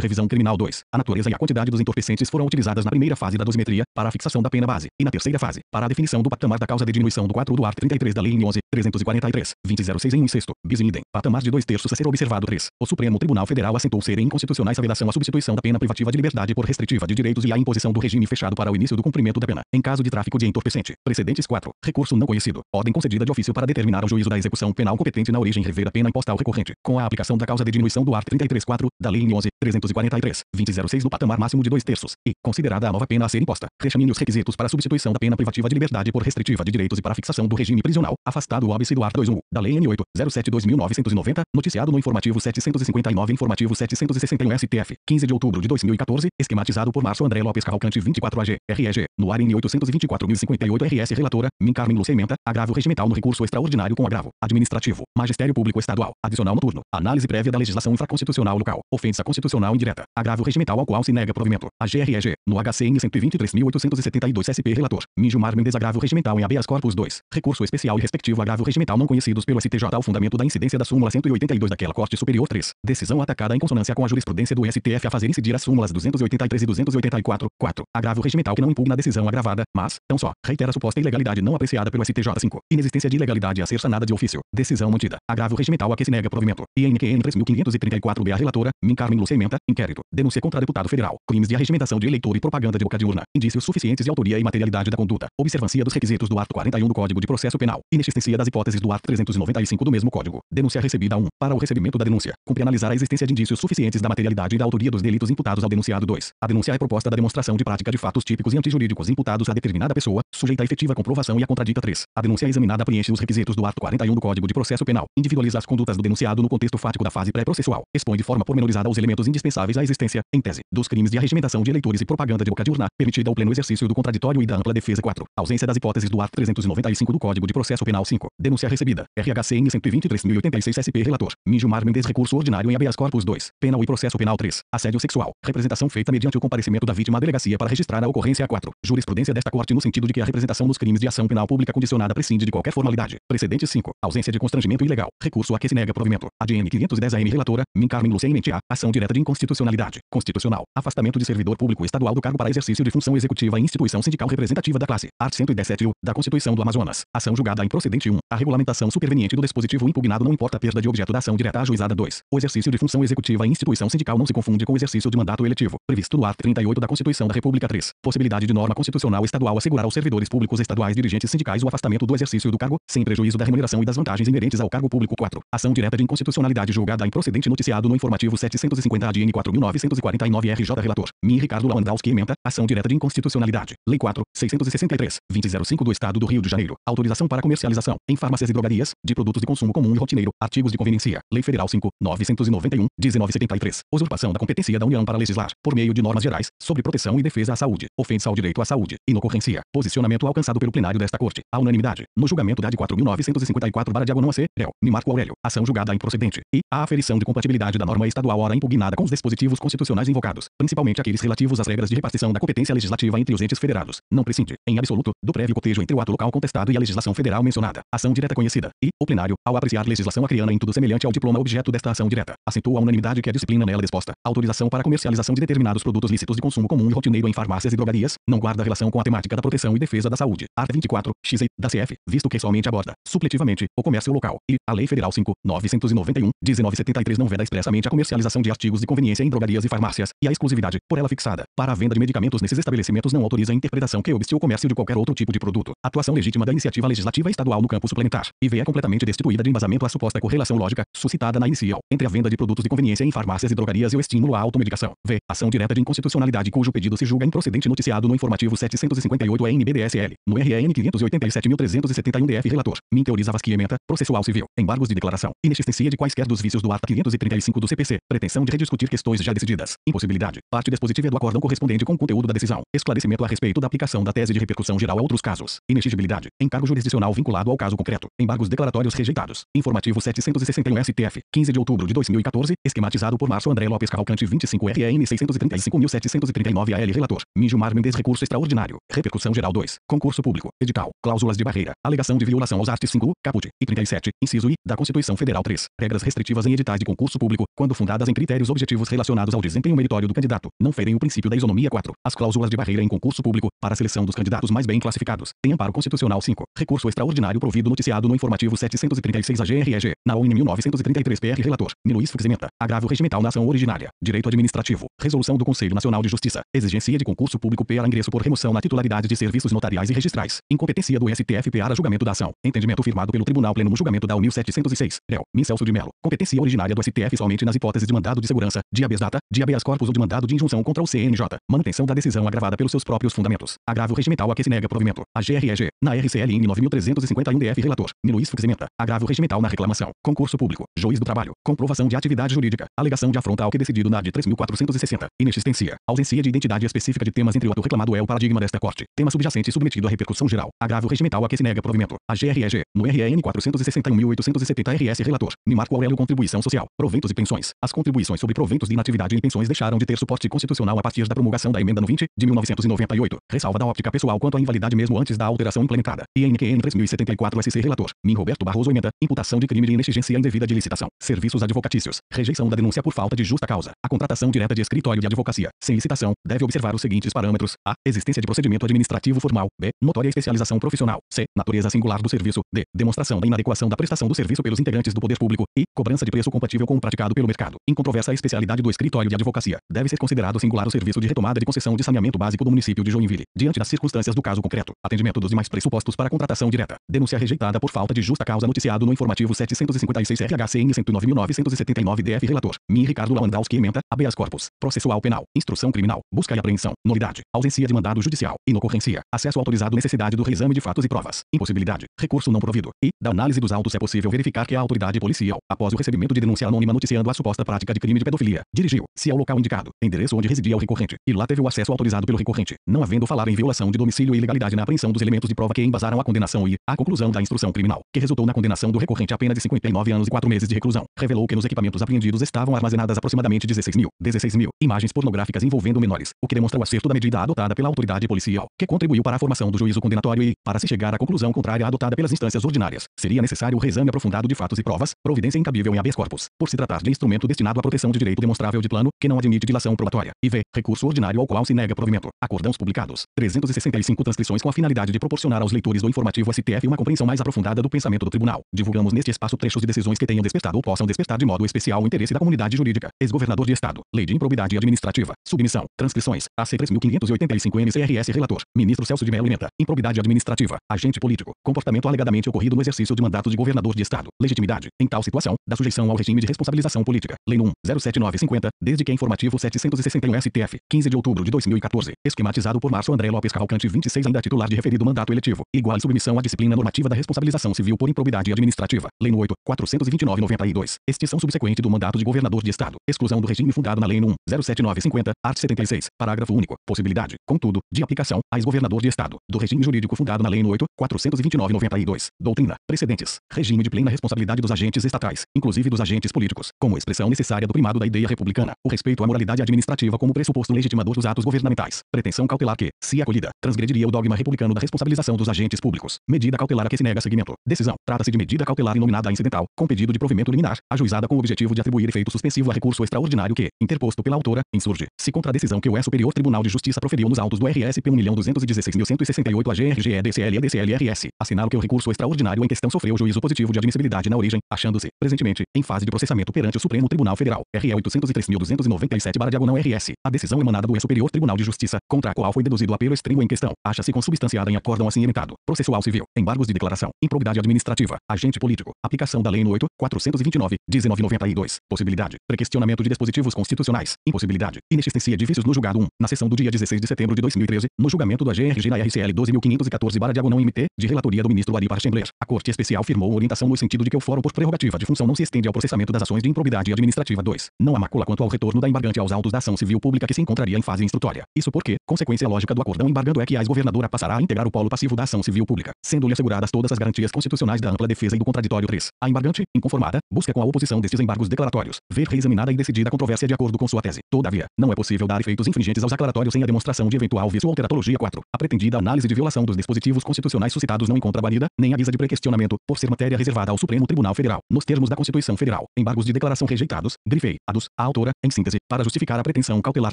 revisão criminal. 2. A natureza e a quantidade dos entorpecentes foram utilizadas na primeira fase da dosimetria para a fixação da pena base e na terceira fase para a definição do patamar da causa de diminuição do 4 do art. 33 da Lei N. 11.343, 2006 em 1/6. Bis in idem. Patamar de 2/3 a ser observado. 3. O Supremo Tribunal Federal assentou serem inconstitucionais a vedação à substituição da pena privativa de liberdade por restritiva de direitos e a imposição do regime fechado para o início do cumprimento da pena, em caso de tráfico de entorpecente. Precedentes 4. Recurso não conhecido. Ordem concedida de ofício para determinar ao juízo da execução penal competente na origem rever a pena imposta ao recorrente, com a aplicação da causa de diminuição do art. 33-4 da Lei N. 11.343, 2006 no patamar máximo de 2/3, e, considerada a nova pena a ser imposta, reexamine os requisitos para a substituição da pena privativa de liberdade por restritiva de direitos e para a fixação do regime prisional, afastado o óbice do art. 2.1 da Lei N. 8.07/2990, noticiado no informativo 759 informativo 761 STF, 15 de outubro de 2014, esquematizado por Márcio André Lopes Cavalcante 24 AG, REG, no ARIN 824.058 RS. Relatora, Min Carmen Lúcia Menta. Agravo regimental no recurso extraordinário com agravo administrativo. Magistério Público Estadual. Adicional noturno. Análise prévia da legislação infraconstitucional local. Ofensa constitucional indireta. Agravo regimental ao qual se nega provimento. A GREG, no HCN 123.872 SP. Relator, Gilmar Mendes. Agravo regimental em habeas corpus 2. Recurso especial e respectivo agravo regimental não conhecidos pelo STJ ao fundamento da incidência da súmula 182 daquela Corte Superior. 3. Decisão atacada em consonância com a jurisprudência do STF a fazer incidir as súmulas 283 e 284. 4. Agravo regimental que não impugna a decisão agravada, mas, tão só, reitera a suposta ilegalidade não apreciada pelo STJ. 5. Inexistência de ilegalidade a ser sanada de ofício. Decisão mantida. Agravo regimental a que se nega provimento. INQN 3534-B. A relatora, Min Carmen Lúcia Menta. Inquérito. Denúncia contra deputado federal. Crimes de arregimentação de eleitor e propaganda de boca de urna. Indícios suficientes de autoria e materialidade da conduta. Observância dos requisitos do art. 41 do Código de Processo Penal. Inexistência das hipóteses do art. 395 do mesmo Código. Denúncia recebida 1. Para o recebimento da denúncia, cumpre analisar a existência de indícios suficientes da materialidade e da autoria dos delitos imputados ao denunciado. 2. A denúncia é proposta da demonstração de prática de fatos típicos e antijurídicos imputados a determinada pessoa, sujeita a efetiva comprovação e a contradita. 3. A denúncia examinada preenche os requisitos do art. 41 do Código Código de Processo Penal, individualiza as condutas do denunciado no contexto fático da fase pré-processual, expõe de forma pormenorizada os elementos indispensáveis à existência, em tese, dos crimes de arregimentação de eleitores e propaganda de boca de urna, permitida o pleno exercício do contraditório e da ampla defesa. 4. Ausência das hipóteses do art. 395 do Código de Processo Penal. 5. Denúncia recebida. RHCN 123.086 SP. Relator: Minjumar Mendes. Recurso ordinário em habeas corpus. 2. Penal e processo penal. 3. Assédio sexual. Representação feita mediante o comparecimento da vítima à delegacia para registrar a ocorrência. 4. Jurisprudência desta Corte no sentido de que a representação nos crimes de ação penal pública condicionada prescinde de qualquer formalidade. Precedente. 5. Ausência de constrangimento ilegal. Recurso a que se nega provimento. ADN 510 AM. Relatora: Min Carmen Lucien Mentia. Ação direta de inconstitucionalidade. Constitucional. Afastamento de servidor público estadual do cargo para exercício de função executiva em instituição sindical representativa da classe. Art. 117 da Constituição do Amazonas. Ação julgada improcedente. 1. A regulamentação superveniente do dispositivo impugnado não importa a perda de objeto da ação direta ajuizada. 2. O exercício de função executiva em instituição sindical não se confunde com o exercício de mandato eletivo, previsto no art. 38 da Constituição da República. 3. Possibilidade de norma constitucional estadual assegurar aos servidores públicos estaduais dirigentes sindicais o afastamento do exercício do cargo, sem prejuízo da remuneração e das vantagens inerentes ao cargo público. 4. Ação direta de inconstitucionalidade julgada improcedente noticiado no informativo 750 ADN 4.949 RJ. Relator: Min Ricardo Lewandowski. Ementa. Ação direta de inconstitucionalidade. Lei 4. 663. 2005 do Estado do Rio de Janeiro. Autorização para comercialização, em farmácias e drogarias, de produtos de consumo comum e rotineiro, artigos de conveniência. Lei Federal 5. 991. 1973. Usurpação da competência da União para legislar, por meio de normas gerais, sobre proteção e defesa à saúde, ofensa ao direito à saúde, inocorrência. Posicionamento alcançado pelo plenário desta Corte, à unanimidade, no julgamento da AD 4.954/C, réu, Marco Aurélio. Ação julgada improcedente. E a aferição de compatibilidade da norma estadual ora impugnada com os dispositivos constitucionais invocados, principalmente aqueles relativos às regras de repartição da competência legislativa entre os entes federados, não prescinde, em absoluto, do prévio cotejo entre o ato local contestado e a legislação federal mencionada. Ação direta conhecida. E o plenário, ao apreciar legislação acreana em tudo semelhante ao diploma objeto desta ação direta, acentua a unanimidade que a disciplina nela disposta, autorização para comercialização de determinados produtos lícitos de consumo comum e rotineiro em farmácias e drogarias, não guarda relação com a temática da proteção e defesa da saúde. Art. 24, x da CF, visto que somente aborda, supletivamente, o comércio local, e a Lei Federal 5. 991, 1973 não veda expressamente a comercialização de artigos de conveniência em drogarias e farmácias, e a exclusividade, por ela fixada, para a venda de medicamentos nesses estabelecimentos não autoriza a interpretação que obste o comércio de qualquer outro tipo de produto. Atuação legítima da iniciativa legislativa estadual no campo suplementar, e veia completamente destituída de embasamento a suposta correlação lógica, suscitada na inicial, entre a venda de produtos de conveniência em farmácias e drogarias e o estímulo à automedicação. V. Ação direta de inconstitucionalidade cujo pedido se julga improcedente noticiado no informativo 758 NBDSL, no RN 587.371 DF. Relator: Min Teoriza Vasque. Ementa. Processual civil. Embargos de declaração. Inexistência de quaisquer dos vícios do art. 535 do CPC. Pretensão de rediscutir questões já decididas. Impossibilidade. Parte dispositiva do acórdão correspondente com o conteúdo da decisão. Esclarecimento a respeito da aplicação da tese de repercussão geral a outros casos. Inexigibilidade. Encargo jurisdicional vinculado ao caso concreto. Embargos declaratórios rejeitados. Informativo 761 STF. 15 de outubro de 2014. Esquematizado por Márcio André Lopes Cavalcante 25 RN 635.739 AL. Relator: Minjumar Mendes. Recurso extraordinário. Repercussão geral 2. Concurso público. Edital. Cláusulas de barreira. Alegação de violação aos artigos 5, caput, e 37, inciso I, da Constituição Federal. 3. Regras restritivas em editais de concurso público, quando fundadas em critérios objetivos relacionados ao desempenho meritório do candidato, não ferem o princípio da isonomia. 4. As cláusulas de barreira em concurso público, para a seleção dos candidatos mais bem classificados, têm amparo constitucional. 5. Recurso extraordinário provido noticiado no informativo 736 AGREG, na ON 1933 PR. Relator: Luiz Fux. Ementa. Agravo regimental na ação originária. Direito administrativo. Resolução do Conselho Nacional de Justiça. Exigência de concurso público para ingresso por remoção na titularidade de serviços notariais e registrais. Incompetência do STF para julgamento da ação. Entendimento firmado pelo Tribunal Pleno no julgamento da ON 1706. Réu: Min Celso de Mello. Competência originária do STF somente nas hipóteses de mandado de segurança, de habeas data, de habeas corpus ou de mandado de injunção contra o CNJ. Manutenção da decisão agravada pelos seus próprios fundamentos. Agravo regimental a que se nega provimento. A GREG. Na RCLN 9351 DF. Relator: Luiz Fux. Ementa. Agravo regimental na reclamação. Concurso público. Juiz do trabalho. Comprovação de atividade jurídica. Alegação de afronta ao que decidido na AD 3460. Inexistência. Ausência de identidade específica de temas entre o ato reclamado é o paradigma desta Corte. Tema subjacente submetido à repercussão geral. Agravo regimental a que se nega provimento. A GREG. No RN 461.870 RS. Relator: Marco Aurélio. Contribuição social. Proventos e pensões. As contribuições sobre proventos de inatividade e pensões deixaram de ter suporte constitucional a partir da promulgação da emenda no 20 de 1998. Ressalva da óptica pessoal quanto à invalidade mesmo antes da alteração implementada. INQN 3074 SC. Relator: Min Roberto Barroso. Emenda. Imputação de crime de inexigência indevida de licitação. Serviços advocatícios. Rejeição da denúncia por falta de justa causa. A contratação direta de escritório de advocacia, sem licitação, deve observar os seguintes parâmetros: a. Existência de procedimento administrativo formal. B. Notória especialização profissional. C. Natureza singular do serviço. D. Demonstração da inadequação da prestação do serviço pelos integrantes do poder público. E. Cobrança de preço compatível com o praticado pelo mercado. Incontroversa a especialidade do escritório de advocacia. Deve ser considerado singular o serviço de retomada de concessão de saneamento básico do município de Joinville, diante das circunstâncias do caso concreto. Atendimento dos demais pressupostos para contratação direta. Denúncia rejeitada por falta de justa causa noticiado no informativo 756 RHCN 109.979 DF. Relator: Min Ricardo Lewandowski. Ementa. Habeas corpus. Processual penal. Instrução criminal. Busca e apreensão. Nulidade. Ausência de mandado judicial. Inocorrência. Acesso autorizado. Necessidade do reexame de fatos e provas. Impossibilidade. Recurso não provido. E. Da análise dos autos é possível verificar que a autoridade policial, após o recebimento de denúncia anônima noticiando a suposta prática de crime de pedofilia, dirigiu-se ao local indicado, endereço onde residia o recorrente, e lá teve o acesso autorizado pelo recorrente, não havendo falar em violação de domicílio e ilegalidade na apreensão dos elementos de prova que embasaram a condenação e a conclusão da instrução criminal, que resultou na condenação do recorrente a pena de 59 anos e 4 meses de reclusão, revelou que nos equipamentos apreendidos estavam armazenadas aproximadamente 16.000 imagens pornográficas envolvendo menores, o que demonstra o acerto da medida adotada pela autoridade policial, que contribuiu para a formação do juízo condenatório e, para se chegar à conclusão contrária adotada pelas instâncias ordinárias, seria necessário o reexame aprofundado de fatos e provas, providência incabível em habeas corpus, por se tratar de instrumento destinado à proteção de direito demonstrável de plano, que não admite dilação probatória, e v. recurso ordinário ao qual se nega provimento. Acórdãos publicados. 365 transcrições com a finalidade de proporcionar aos leitores do informativo STF uma compreensão mais aprofundada do pensamento do tribunal. Divulgamos neste espaço trechos de decisões que tenham despertado ou possam despertar de modo especial o interesse da comunidade jurídica. Ex-governador de Estado. Lei de improbidade administrativa. Submissão. Transcrições. AC 3585 MCRS Relator. Ministro Celso de Mello Pimenta. Improbidade administrativa. Agente político. Comportamento alegadamente ocorrido no exercício de mandato de governador de Estado. Legitimidade. Em tal situação, da sujeição ao regime de responsabilização política. Lei nº 07950, desde que informativo 761 STF, 15 de outubro de 2014. Esquematizado por Márcio André Lopes Cavalcante 26, ainda titular de referido mandato eletivo. Igual em submissão à disciplina normativa da responsabilização civil por improbidade administrativa. Lei nº 8.429/92. Extinção subsequente do mandato de governador de Estado. Exclusão do regime fundado na Lei nº 07950, art. 76, parágrafo único. Possibilidade, contudo, de aplicação a ex-governador de Estado, do regime jurídico fundado na Lei nº 8.429/92. Doutrina. Precedentes. Regime de plena responsabilidade dos agentes estatais, inclusive dos agentes políticos, como expressão necessária do primado da ideia republicana. O respeito à moralidade administrativa como pressuposto legitimador dos atos governamentais. Pretensão cautelar que, se acolhida, transgrediria o dogma republicano da responsabilização dos agentes públicos. Medida cautelar a que se nega seguimento. Decisão. Trata-se de medida cautelar inominada incidental, com pedido de provimento liminar, ajuizada com o objetivo de atribuir efeito suspensivo a recurso extraordinário que, interposto pela autora, insurge-se contra a decisão que o Superior Tribunal de Justiça proferiu nos autos do RSP 1.216.168 AGRGE DCL DCLRS. Assinalo que o recurso extraordinário em questão sofreu juízo positivo de admissibilidade na origem, achando-se, presentemente, em fase de processamento perante o Supremo Tribunal Federal, RE 803.297/RS. A decisão emanada do Superior Tribunal de Justiça, contra a qual foi deduzido o apelo extremo em questão, acha-se consubstanciada em acórdão assim ementado. Processual civil, embargos de declaração, improbidade administrativa, agente político, aplicação da Lei nº 8.429/1992, possibilidade, prequestionamento de dispositivos constitucionais, impossibilidade, inexistência de vícios no julgado 1, na sessão do dia 16 de setembro de 2013, no julgamento do AGRG na RCL 12.514/MT, de relatoria do ministro Ari Parchembler. A Corte Especial firmou orientação no sentido de que o fórum por prerrogativa de função não se estende ao processamento das ações de improbidade administrativa 2. Não há mácula quanto ao retorno da embargante aos autos da ação civil pública que se encontraria em fase instrutória. Isso porque, consequência lógica do acórdão embargando é que a ex-governadora passará a integrar o polo passivo da ação civil pública, sendo-lhe asseguradas todas as garantias constitucionais da ampla defesa e do contraditório 3. A embargante, inconformada, busca com a oposição destes embargos declaratórios, ver reexaminada e decidida a controvérsia de acordo com sua tese. Todavia, não é possível dar efeitos infringentes aos declaratórios sem a demonstração de eventual vício ou teratologia 4. A pretendida análise de violação dos dispositivos constitucionais suscitados não encontra guarida, nem avisa de prequestionamento, por ser matéria reservada ao Supremo Tribunal Federal, nos termos da Constituição Federal. Embargos de declaração rejeitados, grifeados, a autora, em síntese, para justificar a pretensão cautelar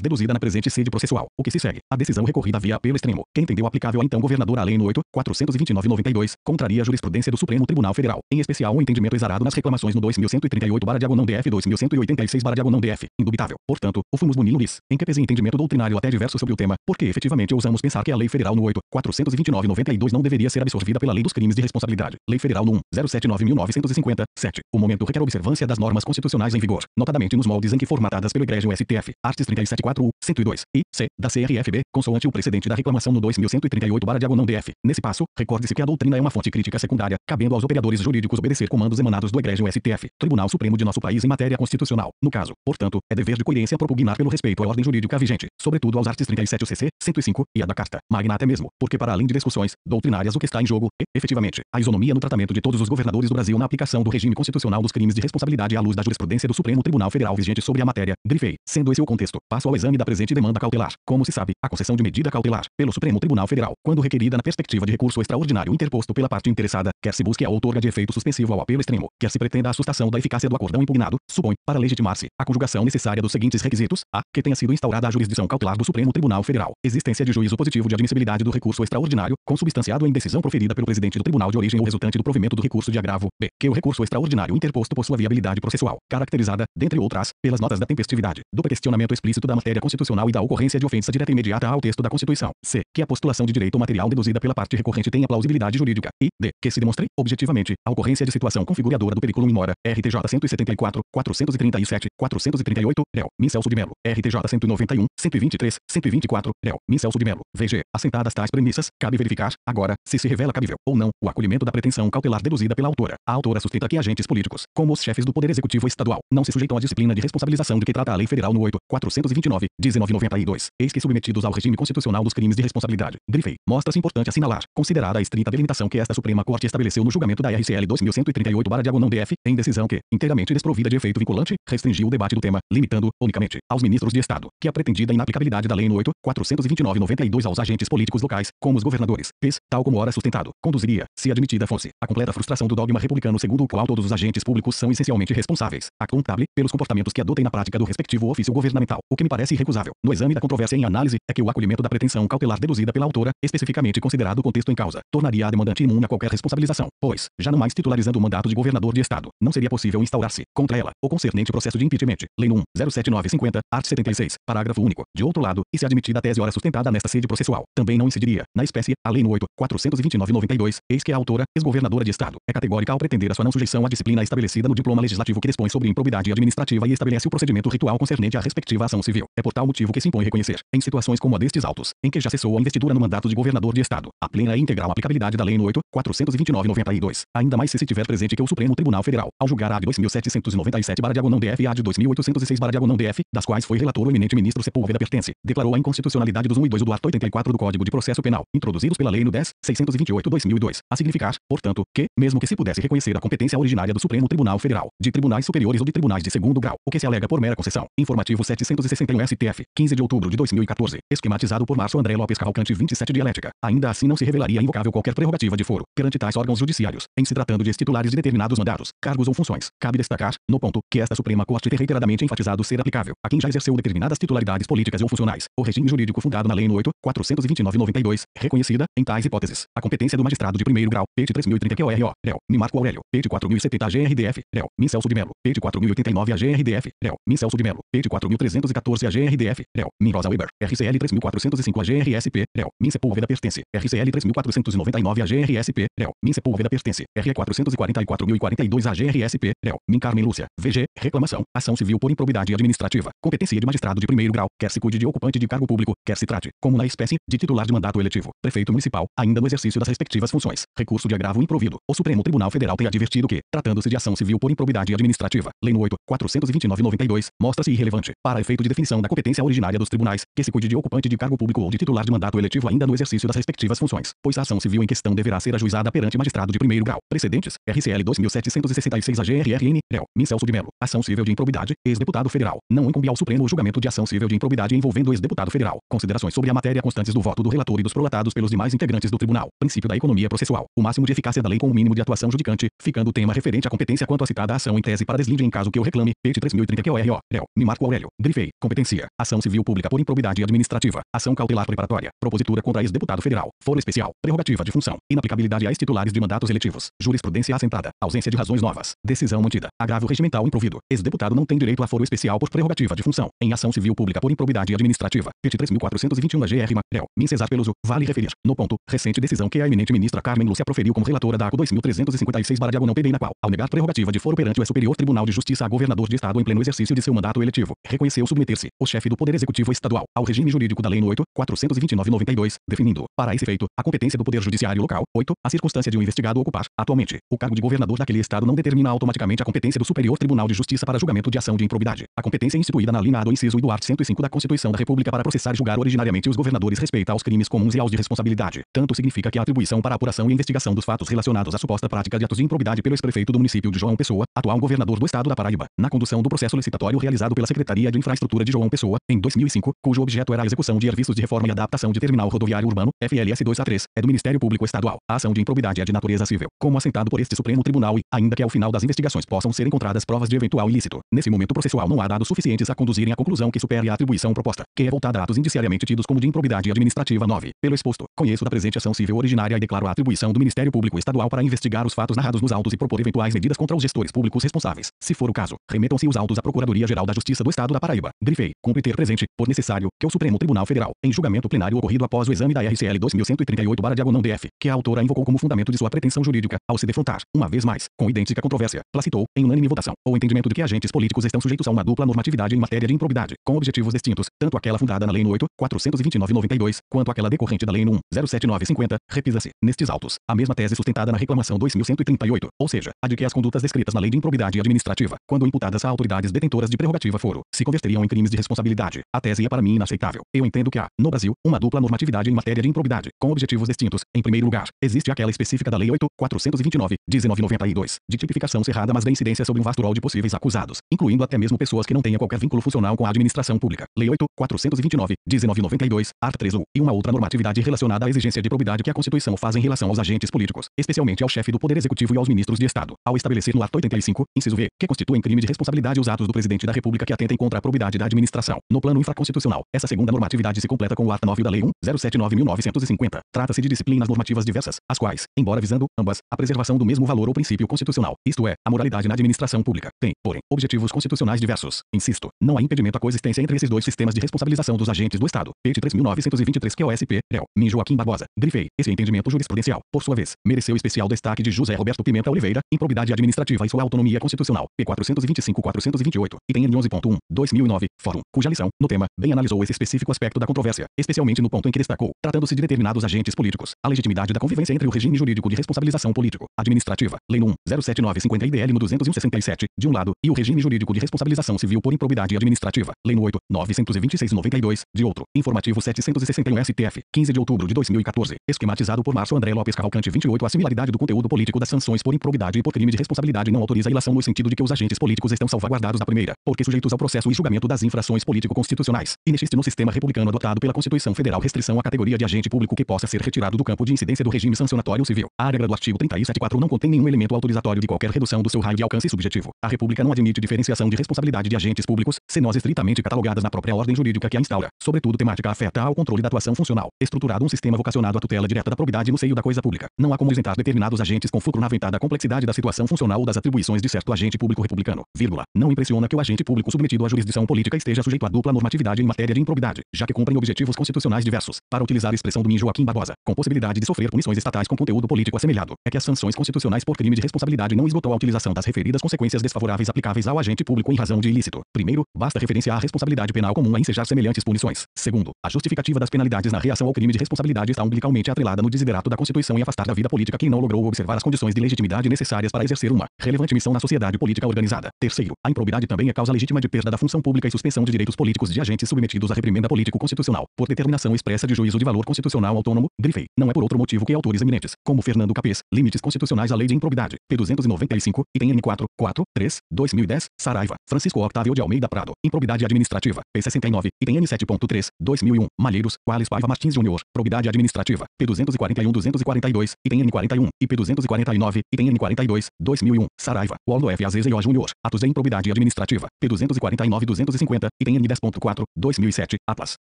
deduzida na presente sede processual. O que se segue? A decisão recorrida via apelo extremo, que entendeu aplicável a então governadora a Lei nº 8.429/92, contraria a jurisprudência do Supremo Tribunal Federal, em especial o entendimento exarado nas reclamações no 2138/DF 2186/DF, indubitável. Portanto, o fumus boni lulis, em que pese entendimento doutrinário até diverso sobre o tema, porque efetivamente ousamos pensar que a Lei Federal no 8.429/92 não deveria ser absorvida pela Lei dos Crimes de Responsabilidade. Lei Federal no 079.950, 7. O momento requer observância das normas constitucionais em vigor, notadamente nos moldes em que formatadas pelo Egrégio STF, arts. 37.4, 102, e c. da CRFB, consoante o precedente da reclamação no 2138/DF. Nesse passo, recorde-se que a doutrina é uma fonte crítica secundária, cabendo aos operadores jurídicos obedecer comandos emanados do Egrégio STF, Tribunal Supremo de nosso país em matéria constitucional. No caso, portanto, é dever de coerência propugnar pelo respeito à ordem jurídica vigente, sobretudo aos arts. 37 CC, 105, e a da Carta Magna até mesmo, porque para além de discussões doutrinárias o que está em jogo é, efetivamente, a isonomia no tratamento de todos os governadores do Brasil na aplicação do regime constitucional dos crimes de responsabilidade à luz da jurisprudência do Supremo Tribunal Federal vigente sobre a matéria. Grifei. Sendo esse o contexto, passo ao exame da presente demanda cautelar. Como se sabe, a concessão de medida cautelar pelo Supremo Tribunal Federal, quando requerida na perspectiva de recurso extraordinário interposto pela parte interessada, quer se busque a outorga de efeito suspensivo ao apelo extremo, quer se pretenda a sustação da eficácia do acórdão impugnado, supõe, para legitimar-se, a conjugação necessária dos seguintes requisitos: a. Que tenha sido instaurada a jurisdição cautelar do Supremo Tribunal Federal, existência de juízo positivo de admissibilidade do recurso extraordinário, consubstanciado em decisão proferida pelo presidente do tribunal de origem ou resultante do provimento do recurso de agravo. B. Que o recurso extraordinário interposto possua viabilidade processual, caracterizada, dentre outras, pelas notas da tempestividade, do questionamento explícito da matéria constitucional e da ocorrência de ofensa direta e imediata ao texto da Constituição. C. Que a postulação de direito material deduzida pela parte recorrente tenha plausibilidade jurídica. E D. Que se demonstre, objetivamente, a ocorrência de situação configuradora do periculum in mora, RTJ 174, 437, 438, réu, min Celso de Mello, RTJ 191, 123, 124, réu, min Celso de Mello. VG. Assentadas tais premissas, cabe verificar, agora, se revela cabível, ou não, o acolhimento da pretensão cautelar deduzida pela autora. A autora sustenta que agentes políticos, como os chefes do Poder Executivo Estadual, não se sujeitam à disciplina de responsabilização de que trata a Lei Federal no 8.429, 1992, eis que submetidos ao regime constitucional dos crimes de responsabilidade. Grifei. Mostra-se importante assinalar, considerada a estrita delimitação que esta Suprema Corte estabeleceu no julgamento da RCL 2138/DF, em decisão que, inteiramente desprovida de efeito vinculante, restringiu o debate do tema, limitando, unicamente, aos ministros de Estado, que a pretendida inaplicabilidade da Lei no 8.429/92 aos agentes políticos locais, como os governadores, fez, tal como ora sustentado, conduziria, se admitida fosse, a completa frustração do dogma republicano segundo o qual todos os agentes públicos são essencialmente responsáveis, a contable, pelos comportamentos que adotem na prática do respectivo ofício governamental. O que me parece irrecusável, no exame da controvérsia em análise, é que o acolhimento da pretensão cautelar deduzida pela autora, especificamente considerado o contexto em causa, tornaria a demandante imune a qualquer responsabilização, pois, já não mais titularizando o mandato de governador de Estado, não seria possível instaurar-se, contra ela, o concernente processo de impeachment, Lei nº 07950, art. 76, parágrafo único. De outro lado, e se admitida a tese ora sustentada nesta sede processual, também não incidiria, na espécie, a Lei no 8.429/92, eis que a autora, ex-governadora de Estado, é categórica ao pretender a sua não sujeição à disciplina estabelecida no diploma legislativo que dispõe sobre improbidade administrativa e estabelece o procedimento ritual concernente à respectiva ação civil. É por tal motivo que se impõe reconhecer, em situações como a destes autos, em que já cessou a investidura no mandato de governador de Estado, a plena e integral aplicabilidade da Lei no 8.429/92, ainda mais se tiver presente que o Supremo Tribunal Federal, ao julgar a AD 2797/DF e a AD 2806/DF, das quais foi relator o eminente ministro Sepúlveda pertence, declarou a inconstitucionalidade dos 1 e 2 do artigo 84 do Código de Processo Penal, introduzidos pela Lei no 10.628/2002, a significar, portanto, que, mesmo que se pudesse reconhecer a competência originária do Supremo Tribunal Federal, de tribunais superiores ou de tribunais de segundo grau, o que se alega por mera concessão, informativo 761 STF, 15 de outubro de 2014, esquematizado por Márcio André Lopes Cavalcante 27 dialética, ainda assim não se revelaria invocável qualquer prerrogativa de foro, perante tais órgãos judiciários, em se tratando de ex-titulares de determinados mandatos, cargos ou funções. Cabe destacar, no ponto, que esta Suprema Corte tem reiteradamente enfatizado ser aplicável a quem já exerceu determinadas titularidades políticas ou funcionais, o regime jurídico fundado na Lei no 8.429/92, reconhecida, em tais hipóteses, a competência do magistrado de primeiro grau, PT 3030 QRO, réu, min Marco Aurélio, PT 4070 AGRDF, réu, min Celso de Mello, PT 4089 AGRDF, réu, min Celso de Mello, PT 4314 AGRDF, réu, min Rosa Weber, RCL 3405 AGRSP, réu, min Sepúlveda pertence, RCL 3499 AGRSP, réu, min Sepúlveda pertence, RE 444.042 AGRSP, réu, min Carmen Lúcia, VG, reclamação, ação civil por improbidade administrativa, competência de magistrado de primeiro grau, quer se cuide de ocupante de cargo público, quer se trate, como na espécie, de titular de mandato eletivo, prefeito municipal, ainda no exercício das respectivas funções, recurso de agravo improvido, o Supremo Tribunal Federal tem advertido que, tratando-se de ação civil por improbidade administrativa, Lei no 8.429/92, mostra-se irrelevante, para efeito de definição da competência originária dos tribunais, que se cuide de ocupante de cargo público ou de titular de mandato eletivo ainda no exercício das respectivas funções, pois a ação civil em questão deverá ser ajuizada perante magistrado de primeiro grau. Precedentes, RCL 2766 AGRRN, réu, min Celso de Mello, ação civil de improbidade, ex-deputado federal, não incumbe ao Supremo o julgamento de ação civil de improbidade envolvendo ex-deputado federal. Considerações sobre a matéria constantes do voto do relator e dos prolatados pelos demais integrantes do tribunal. Princípio da economia processual, o máximo de eficácia da lei com o mínimo de atuação judicante, ficando o tema referente à competência quanto à citada ação em tese para deslinde em caso que eu reclame, PT 3030 QRO, réu, min Marco Aurélio, grifei, competência, ação civil pública por improbidade administrativa, ação cautelar preparatória, propositura contra ex-deputado federal, foro especial, prerrogativa de função, inaplicabilidade a ex-titulares de mandatos eletivos, jurisprudência assentada, ausência de razões novas, decisão mantida, agravo regimental improvido, ex-deputado não tem direito a foro especial por prerrogativa de função, em ação civil pública por improbidade administrativa, PT 3421 AGR, réu, min Cesar Peluso, vale referir, no ponto, recente decisão que a eminente ministra Carmen Lúcia proferiu como relatora da ACO 2356/PD na qual, ao negar prerrogativa de foro perante o Superior Tribunal de Justiça a governador de Estado em pleno exercício de seu mandato eletivo, reconheceu submeter-se, o chefe do Poder Executivo Estadual, ao regime jurídico da Lei no 8.429/92, definindo, para esse efeito, a competência do Poder Judiciário local. 8. A circunstância de um investigado ocupar, atualmente, o cargo de governador daquele Estado não determina automaticamente a competência do Superior Tribunal de Justiça para julgamento de ação de improbidade. A competência instituída na linha A do inciso e do art. 105 da Constituição da República para processar e julgar originariamente os governadores respeita aos crimes comuns e aos de responsabilidade. Tanto significa que a atribuição para a apuração e investigação dos fatos relacionados à suposta prática de atos de improbidade pelo ex-prefeito do município de João Pessoa, atual governador do Estado da Paraíba, na condução do processo licitatório realizado pela Secretaria de Infraestrutura de João Pessoa, em 2005, cujo objeto era a execução de serviços de reforma e adaptação de terminal rodoviário urbano, FLS 2A3, é do Ministério Público Estadual. A ação de improbidade é de natureza civil, como assentado por este Supremo Tribunal e, ainda que ao final das investigações possam ser encontradas provas de eventual ilícito, nesse momento processual não há dados suficientes a conduzirem à conclusão que supere a atribuição proposta, que é voltada a atos indiciariamente tidos como de improbidade administrativa. 9. Pelo exposto, conheço da presente ação civil originária e declaro a atribuição do Ministério Público Estadual para investigar os fatos narrados nos autos e propor eventuais medidas contra os gestores públicos responsáveis. Se for o caso, remetam-se os autos à Procuradoria-Geral da Justiça. Justiça do Estado da Paraíba. Grifei. Cumpre ter presente, por necessário, que o Supremo Tribunal Federal, em julgamento plenário ocorrido após o exame da RCL 2138/DF, que a autora invocou como fundamento de sua pretensão jurídica, ao se defrontar, uma vez mais, com idêntica controvérsia, placitou, em unânime votação, o entendimento de que agentes políticos estão sujeitos a uma dupla normatividade em matéria de improbidade, com objetivos distintos, tanto aquela fundada na Lei nº 8.429/92, quanto aquela decorrente da Lei nº 1.079/50, repisa-se, nestes autos, a mesma tese sustentada na reclamação 2138, ou seja, a de que as condutas descritas na Lei de Improbidade Administrativa, quando imputadas a autoridades detentoras de prerrogativa foro, se converteriam em crimes de responsabilidade. A tese é para mim inaceitável. Eu entendo que há, no Brasil, uma dupla normatividade em matéria de improbidade, com objetivos distintos. Em primeiro lugar, existe aquela específica da Lei 8.429/1992, de tipificação cerrada mas de incidência sobre um vasto rol de possíveis acusados, incluindo até mesmo pessoas que não tenham qualquer vínculo funcional com a administração pública. Lei 8.429/1992, art. 3 e uma outra normatividade relacionada à exigência de probidade que a Constituição faz em relação aos agentes políticos, especialmente ao chefe do Poder Executivo e aos ministros de Estado, ao estabelecer no art. 85, inciso V, que constituem crime de responsabilidade os atos do Presidente da República que atentem contra a probidade da administração. No plano infraconstitucional, essa segunda normatividade se completa com o art. 9 da Lei 1.079/1950. Trata-se de disciplinas normativas diversas, as quais, embora visando, ambas, a preservação do mesmo valor ou princípio constitucional, isto é, a moralidade na administração pública, têm, porém, objetivos constitucionais diversos. Insisto, não há impedimento à coexistência entre esses dois sistemas de responsabilização dos agentes do Estado. Pt. 3.923 QOSP, réu, Min Joaquim Barbosa. Grifei. Esse entendimento jurisprudencial, por sua vez, mereceu especial destaque de José Roberto Pimenta Oliveira, Improbidade Administrativa e sua Autonomia Constitucional, P. 425-428, item N 11.1, 2009, Fórum, cuja lição, no tema, bem analisou esse específico aspecto da controvérsia, especialmente no ponto em que destacou, tratando-se de determinados agentes políticos, a legitimidade da convivência entre o regime jurídico de responsabilização político-administrativa, Lei nº 07950 IDL no 267, de um lado, e o regime jurídico de responsabilização civil por improbidade administrativa, Lei nº 8.926/92, de outro, informativo 761 STF, 15 de outubro de 2014, esquematizado por Márcio André Lopes Cavalcante 28. A similaridade do conteúdo político das sanções por improbidade e por crime de responsabilidade não autoriza a ilação no sentido de que os agentes políticos estão salvaguardados da primeira, porque sujeitos ao processo e julgamento das infrações político-constitucionais. Inexiste no sistema republicano adotado pela Constituição Federal restrição à categoria de agente público que possa ser retirado do campo de incidência do regime sancionatório civil. A regra do artigo 37.4 não contém nenhum elemento autorizatório de qualquer redução do seu raio de alcance subjetivo. A República não admite diferenciação de responsabilidade de agentes públicos, senão as estritamente catalogadas na própria ordem jurídica que a instaura. Sobretudo temática afeta ao controle da atuação funcional. Estruturado um sistema vocacionado à tutela direta da probidade no seio da coisa pública. Não há como isentar determinados agentes com fulcro na aventada complexidade da situação funcional ou das atribuições de certo agente público republicano. Vírgula. Não impressiona que o agente público submetido à jurisdição política esteja sujeito à dupla normatividade em matéria de improbidade, já que cumprem objetivos constitucionais diversos, para utilizar a expressão do Min Joaquim Barbosa, com possibilidade de sofrer punições estatais com conteúdo político assemelhado. É que as sanções constitucionais por crime de responsabilidade não esgotou a utilização das referidas consequências desfavoráveis aplicáveis ao agente público em razão de ilícito. Primeiro, basta referenciar a responsabilidade penal comum a ensejar semelhantes punições. Segundo, a justificativa das penalidades na reação ao crime de responsabilidade está umbilicalmente atrelada no desiderato da Constituição em afastar da vida política quem não logrou observar as condições de legitimidade necessárias para exercer uma relevante missão na sociedade política organizada. Terceiro, a improbidade também é causa legítima de perda da função pública e suspensão de direitos políticos de agentes submetidos à reprimenda político-constitucional, por determinação expressa de juízo de valor constitucional autônomo. Grifei. Não é por outro motivo que autores eminentes, como Fernando Capês, Limites Constitucionais à Lei de Improbidade, P. 295, item N 4, 3, 2010, Saraiva, Francisco Octávio de Almeida Prado, Improbidade Administrativa, P. 69, item N 7.3, 2001, Malheiros, Quales Paiva Martins Júnior, Probidade Administrativa, P. 241-242, item N 41, e P. 249, item N 42, 2001, Saraiva, Waldo F. Azevedo Júnior, Atos de Improbidade Administrativa, P. 249-250, item N 10.4, 2007, Atlas,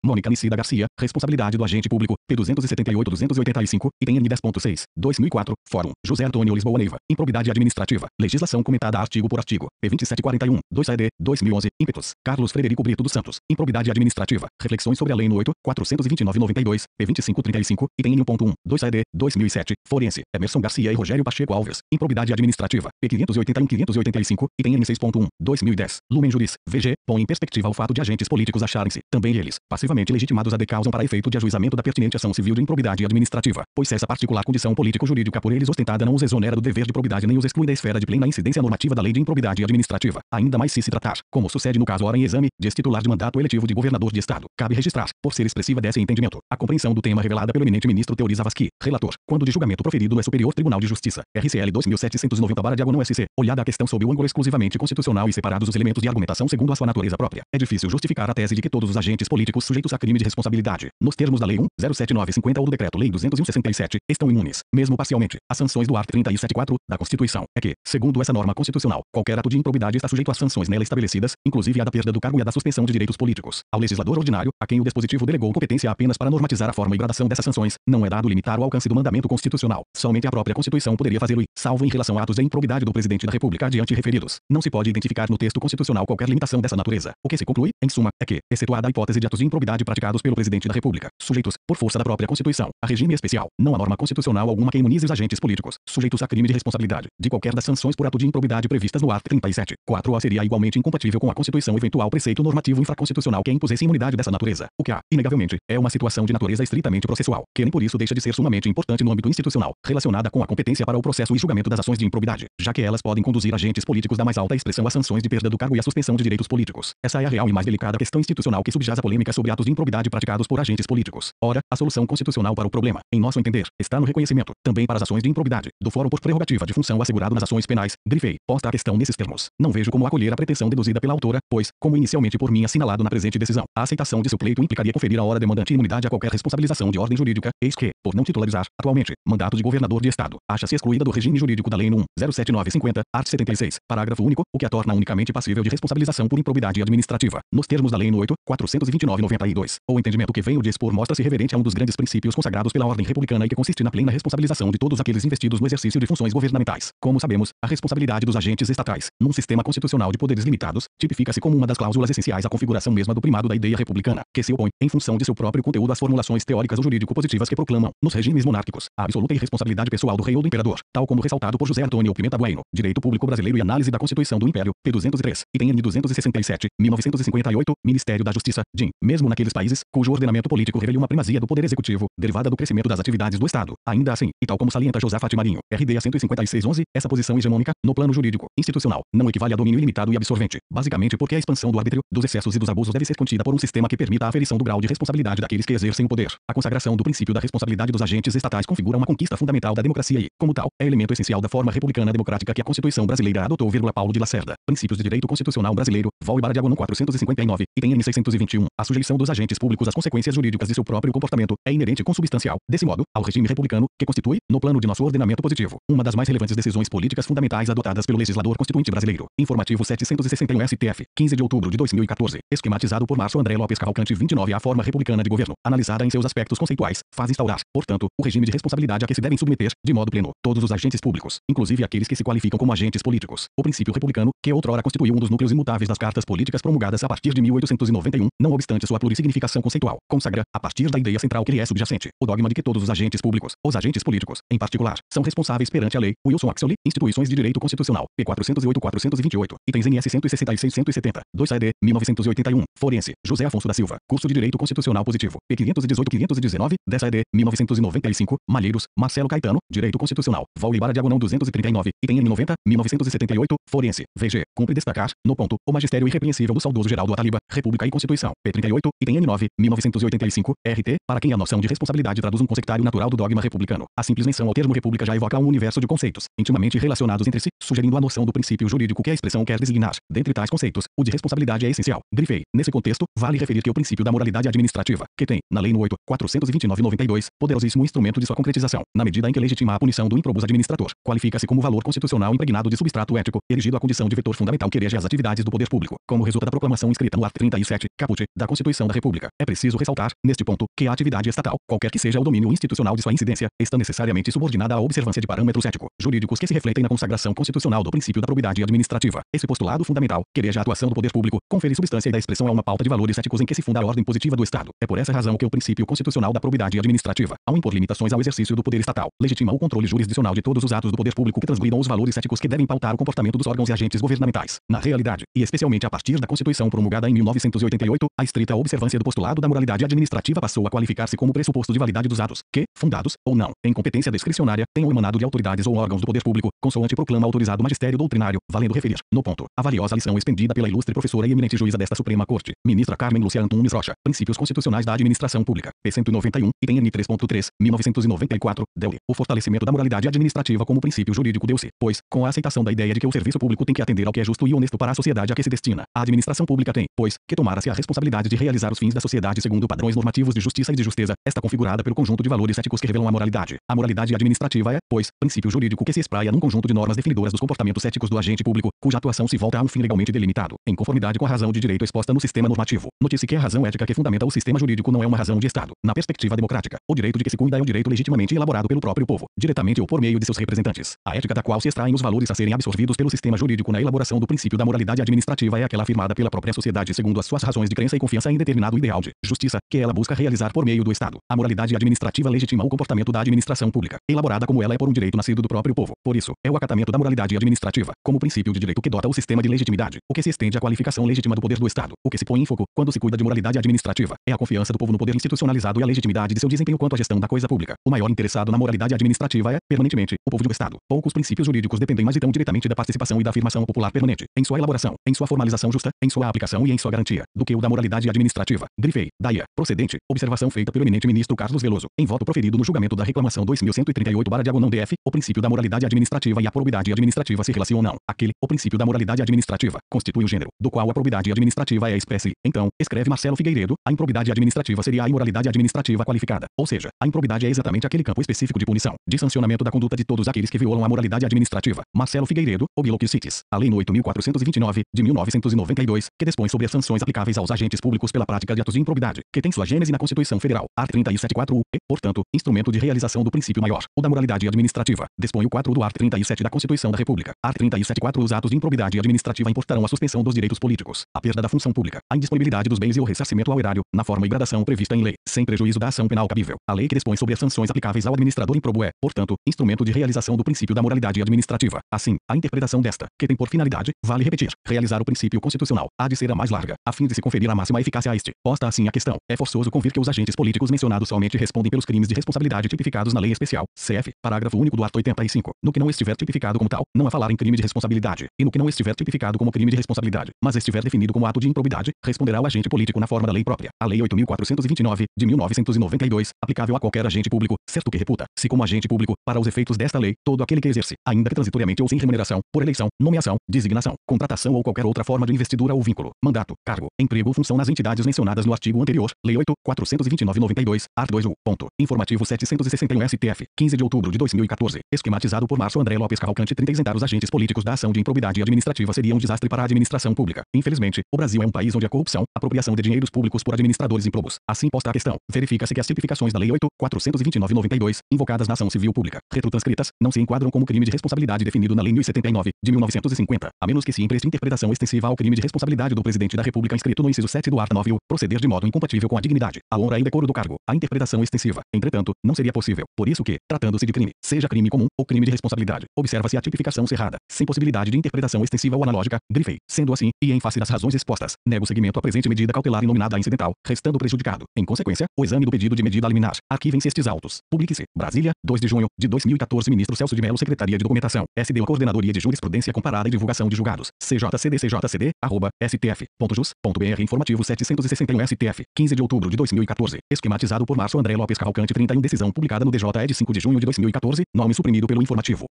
Mônica Nicida Garcia, Responsabilidade do Agente Público, P. 278-285, item N 10.6, 2004, Fórum, José Antônio Lisboa Neiva, Improbidade Administrativa, Legislação comentada artigo por artigo, P. 2741, 2AD, 2011, ímpetos, Carlos Frederico Brito dos Santos, Improbidade Administrativa, Reflexões sobre a Lei 8.429/92, P. 2535, item N1.1, 2AD, 2007, Forense, Emerson Garcia e Rogério Pacheco Alves, Improbidade Administrativa, P. 581-585, item N6.1, 2010, Lumen Juris, VG, põe em perspectiva o fato de agentes políticos acharem-se, também eles, passivamente legitimados a decausam para efeito de ajuizamento da pertinente ação civil de improbidade administrativa, pois se essa particular condição político-jurídica por eles ostentada não os exonera do dever de probidade nem os exclui da esfera de plena incidência normativa da Lei de Improbidade Administrativa, ainda mais se tratar, como sucede no caso ora em exame, de titular de mandato eletivo de governador de estado. Cabe registrar, por ser expressiva desse entendimento, a compreensão do tema revelada pelo eminente ministro Teori Zavascki, relator, quando de julgamento proferido no Superior Tribunal de Justiça, RCL 2790/SC, olhada a questão sob o ângulo exclusivamente constitucional e separados os elementos de argumentação segundo a sua natureza própria, é difícil justificar a tese de que todos os agentes políticos sujeitos a crime de responsabilidade, nos termos da Lei 1.079/50 ou do Decreto-Lei 201/67, estão imunes, mesmo parcialmente, às sanções do art. 37.4 da Constituição. É que, segundo essa norma constitucional, qualquer ato de improbidade está sujeito às sanções nela estabelecidas, inclusive a da perda do cargo e a da suspensão de direitos políticos. Ao legislador ordinário, a quem o dispositivo delegou competência apenas para normatizar a forma e gradação dessas sanções, não é dado limitar o alcance do mandamento constitucional. Somente a própria Constituição poderia fazê-lo e, salvo em relação a atos de improbidade do Presidente da República adiante referidos, não se pode identificar no texto constitucional qualquer limitação dessa natureza. O que se conclui, em suma, é que, excetuada a hipótese de atos de improbidade praticados pelo presidente da República, sujeitos, por força da própria Constituição, a regime especial, não há norma constitucional alguma que imunize os agentes políticos, sujeitos a crime de responsabilidade, de qualquer das sanções por ato de improbidade previstas no art. 37. 4. A seria igualmente incompatível com a Constituição eventual preceito normativo infraconstitucional que impusesse imunidade dessa natureza, o que há, inegavelmente, é uma situação de natureza estritamente processual, que nem por isso deixa de ser sumamente importante no âmbito institucional, relacionada com a competência para o processo e julgamento das ações de improbidade, já que elas podem conduzir agentes políticos da mais alta expressão a sanções de perda do cargo e a suspensão de direitos políticos. Essa é a real e mais delicada questão institucional que subjaz a polêmica sobre atos de improbidade praticados por agentes políticos. Ora, a solução constitucional para o problema, em nosso entender, está no reconhecimento, também para as ações de improbidade, do fórum por prerrogativa de função assegurado nas ações penais. Grifei, posta a questão nesses termos. Não vejo como acolher a pretensão deduzida pela autora, pois, como inicialmente por mim assinalado na presente decisão, a aceitação de seu pleito implicaria conferir à hora demandante imunidade a qualquer responsabilização de ordem jurídica, eis que, por não titularizar, atualmente, mandato de governador de Estado, acha-se excluída do regime jurídico da Lei nº 1.07950, art. 76, parágrafo único, o que a torna unicamente passível de responsabilização por improbidade administrativa, nos termos da Lei nº 8.429/92. O entendimento que venho de expor mostra-se reverente a um dos grandes princípios consagrados pela ordem republicana e que consiste na plena responsabilização de todos aqueles investidos no exercício de funções governamentais. Como sabemos, a responsabilidade dos agentes estatais, num sistema constitucional de poderes limitados, tipifica-se como uma das cláusulas essenciais à configuração mesma do primado da ideia republicana, que se opõe, em função de seu próprio conteúdo às formulações teóricas ou jurídico-positivas que proclamam, nos regimes monárquicos, a absoluta irresponsabilidade pessoal do rei ou do imperador, tal como ressaltado por José Antônio Pimenta Bueno, Direito Público Brasileiro e Análise da Constituição do Império, p. 203, item N. 267, 1958, Ministério da Justiça, DIN, mesmo naqueles países, cujo ordenamento político revela uma primazia do poder executivo, derivada do crescimento das atividades do Estado. Ainda assim, e tal como salienta Josafat Marinho, RDA 156/11, essa posição hegemônica, no plano jurídico, institucional, não equivale a domínio ilimitado e absorvente, basicamente porque a expansão do arbítrio, dos excessos e dos abusos deve ser contida por um sistema que permita a aferição do grau de responsabilidade daqueles que exercem o poder. A consagração do princípio da responsabilidade dos agentes estatais configura uma conquista fundamental da democracia e, como tal, é elemento essencial da forma republicana democrática que a Constituição brasileira adotou. Paulo de Lacerda, Princípios de Direito Constitucional Brasileiro, vol. /diagonal 459, item N. 621, a sujeição dos agentes públicos às consequências jurídicas de seu próprio comportamento é inerente e consubstancial, desse modo, ao regime republicano, que constitui, no plano de nosso ordenamento positivo, uma das mais relevantes decisões políticas fundamentais adotadas pelo legislador constituinte brasileiro. Informativo 761 STF, 15 de outubro de 2014, esquematizado por Márcio André Lopes Cavalcante. 29. A forma republicana de governo, analisada em seus aspectos conceituais, faz instaurar, portanto, o regime de responsabilidade a que se devem submeter, de modo pleno, todos os agentes públicos, inclusive aqueles que se qualificam como agentes políticos. O princípio republicano, que outrora constituiu um dos núcleos imutáveis das cartas políticas promulgadas a partir de 1891, não obstante sua plurissignificação conceitual, consagra, a partir da ideia central que lhe é subjacente, o dogma de que todos os agentes públicos, os agentes políticos, em particular, são responsáveis perante a lei. Wilson Axel, Instituições de Direito Constitucional, p. 408-428, itens NS 166 e 170, 2 AD, 1981, Forense, José Afonso da Silva, Curso de Direito Constitucional Positivo, p. 518-519, 10 AD, 1995, Malheiros, Marcelo Caetano, Direito Constitucional, vol. /diagonal 239, item N. 90, 1978, Forense, VG, cumpre destacar, no ponto, o magistério irrepreensível do saudoso Geraldo Ataliba, República e Constituição, p. 38, item N. 9, 1985, RT, para quem a noção de responsabilidade traduz um consectário natural do dogma republicano. A simples menção ao termo república já evoca um universo de conceitos, intimamente relacionados entre si, sugerindo a noção do princípio jurídico que a expressão quer designar. Dentre tais conceitos, o de responsabilidade é essencial. Grifei. Nesse contexto, vale referir que o princípio da moralidade administrativa, que tem, na Lei nº 8.429/92, poderosíssimo instrumento de sua concretização, na medida em que legitima a punição do improbus administrador, qualifica-se como valor constitucional impregnado de substrato ético, erigido à condição de vetor fundamental que rege as atividades do poder público, como resulta da proclamação inscrita no art. 37, caput, da Constituição da República. É preciso ressaltar, neste ponto, que a atividade estatal, qualquer que seja o domínio institucional de sua incidência, está necessariamente subordinada à observância de parâmetros ético-jurídicos que se refletem na consagração constitucional do princípio da probidade administrativa. Esse postulado fundamental, que rege a atuação do poder público, confere substância e dá expressão a uma pauta de valores éticos em que se funda a ordem positiva do Estado. É por essa razão que o princípio constitucional da probidade administrativa, ao impor limitações ao exercício do poder estatal, legitima o controle jurisdicional de todos os atos do poder público que transgridam os valores éticos que devem pautar o comportamento dos órgãos e agentes governamentais. Na realidade, e especialmente a partir da Constituição promulgada em 1988, a estrita observância do postulado da moralidade administrativa passou a qualificar-se como pressuposto de validade dos atos que, fundados ou não, em competência discricionária, tenham emanado de autoridades ou órgãos do poder público, consoante proclama autorizado magistério doutrinário, valendo referir, no ponto, a valiosa lição expendida pela ilustre professora e eminente juíza desta Suprema Corte, ministra Carmen Lúcia Antunes Rocha, Princípios Constitucionais da Administração Pública, p. 191, item N. 3.3, 1994, deu-lhe o fortalecimento da moralidade administrativa como princípio jurídico deu-se, pois, com a aceitação da ideia de que o serviço público tem que atender ao que é justo e honesto para a sociedade a que se destina, a administração pública tem, pois, que tomara-se a responsabilidade de realizar os fins da sociedade segundo padrões normativos de justiça e de justeza, esta configurada pelo conjunto de valores éticos que revelam a moralidade. A moralidade administrativa é, pois, princípio jurídico que se espraia num conjunto de normas definidoras dos comportamentos éticos do agente público, cuja atuação se volta a um fim legalmente delimitado, em conformidade com a razão de direito exposta no sistema normativo. Note-se que a razão ética que fundamenta o sistema jurídico não é uma razão de Estado. Na perspectiva democrática, o direito de que se cuida é um direito legitimamente elaborado pelo próprio povo, diretamente ou por meio de seus representantes. A ética da qual se extraem os valores a serem absorvidos pelo sistema jurídico na elaboração do princípio da moralidade administrativa administrativa é aquela afirmada pela própria sociedade segundo as suas razões de crença e confiança em determinado ideal de justiça, que ela busca realizar por meio do Estado. A moralidade administrativa legitima o comportamento da administração pública, elaborada como ela é por um direito nascido do próprio povo. Por isso, é o acatamento da moralidade administrativa, como princípio de direito que dota o sistema de legitimidade, o que se estende à qualificação legítima do poder do Estado. O que se põe em foco, quando se cuida de moralidade administrativa, é a confiança do povo no poder institucionalizado e a legitimidade de seu desempenho quanto à gestão da coisa pública. O maior interessado na moralidade administrativa é, permanentemente, o povo de um Estado. Poucos princípios jurídicos dependem mais e tão diretamente da participação e da afirmação popular permanente, em sua elaboração, em sua formalização justa, em sua aplicação e em sua garantia, do que o da moralidade administrativa. Grifei, daí a procedente, observação feita pelo eminente ministro Carlos Veloso, em voto proferido no julgamento da reclamação 2138/DF, o princípio da moralidade administrativa e a probidade administrativa se relacionam. O princípio da moralidade administrativa, constitui o gênero, do qual a probidade administrativa é espécie. Então, escreve Marcelo Figueiredo, a improbidade administrativa seria a imoralidade administrativa qualificada. Ou seja, a improbidade é exatamente aquele campo específico de punição, de sancionamento da conduta de todos aqueles que violam a moralidade administrativa. Marcelo Figueiredo, Obiloque Cites, a Lei no 8.429, de 1992, que dispõe sobre as sanções aplicáveis aos agentes públicos pela prática de atos de improbidade, que tem sua gênese na Constituição Federal, art. 37.4 e, portanto, instrumento de realização do princípio maior, o da moralidade administrativa. Dispõe o 4 do art. 37 da Constituição da República. Art. 37.4 Os atos de improbidade administrativa importarão a suspensão dos direitos políticos, a perda da função pública, a indisponibilidade dos bens e o ressarcimento ao erário, na forma e gradação prevista em lei, sem prejuízo da ação penal cabível. A lei que dispõe sobre as sanções aplicáveis ao administrador improbo é, portanto, instrumento de realização do princípio da moralidade administrativa. Assim, a interpretação desta, que tem por finalidade, vale repetir, realizar o princípio constitucional, há de ser a mais larga, a fim de se conferir a máxima eficácia a este. Posta assim a questão, é forçoso convir que os agentes políticos mencionados somente respondem pelos crimes de responsabilidade tipificados na Lei Especial, CF, parágrafo único do art. 85. No que não estiver tipificado como tal, não há falar em crime de responsabilidade, e no que não estiver tipificado como crime de responsabilidade, mas estiver definido como ato de improbidade, responderá o agente político na forma da lei própria. A Lei 8.429, de 1992, aplicável a qualquer agente público, certo que reputa, se como agente público, para os efeitos desta lei, todo aquele que exerce, ainda que transitoriamente ou sem remuneração, por eleição, nomeação, designação, contratação ou qualquer outra forma de investidura ou vínculo, mandato, cargo, emprego ou função nas entidades mencionadas no artigo anterior, Lei 8.429/92, art. 2 ponto. Informativo 761 STF, 15 de outubro de 2014, esquematizado por Márcio André Lopes Cavalcante. 30 Isentar os agentes políticos da ação de improbidade administrativa seria um desastre para a administração pública. Infelizmente, o Brasil é um país onde a corrupção, apropriação de dinheiros públicos por administradores improbos. Assim posta a questão, verifica-se que as tipificações da Lei 8.429/92, invocadas na ação civil pública, retrotranscritas, não se enquadram como crime de responsabilidade definido na Lei 1079, de 1950, a menos que se empreste interpretação extensiva ao crime de responsabilidade do presidente da República inscrito no inciso 7 do art. 9, proceder de modo incompatível com a dignidade, a honra e decoro do cargo. A interpretação extensiva, entretanto, não seria possível. Por isso que, tratando-se de crime, seja crime comum ou crime de responsabilidade, observa-se a tipificação cerrada, sem possibilidade de interpretação extensiva ou analógica. Grifei. Sendo assim, e em face das razões expostas, nego seguimento à presente medida cautelar inominada incidental, restando prejudicado. Em consequência, o exame do pedido de medida liminar. Arquivem-se estes autos. Publique-se. Brasília, 2 de junho de 2014. Ministro Celso de Mello, Secretaria de Documentação, SDO, Coordenadoria de Jurisprudência Comparada e Divulgação de Julgados, cjcd@stf.jus.br. Informativo 761 STF, 15 de outubro de 2014, esquematizado por Márcio André Lopes Cavalcante. 31 Decisão publicada no DJE de 5 de junho de 2014, nome suprimido pelo informativo.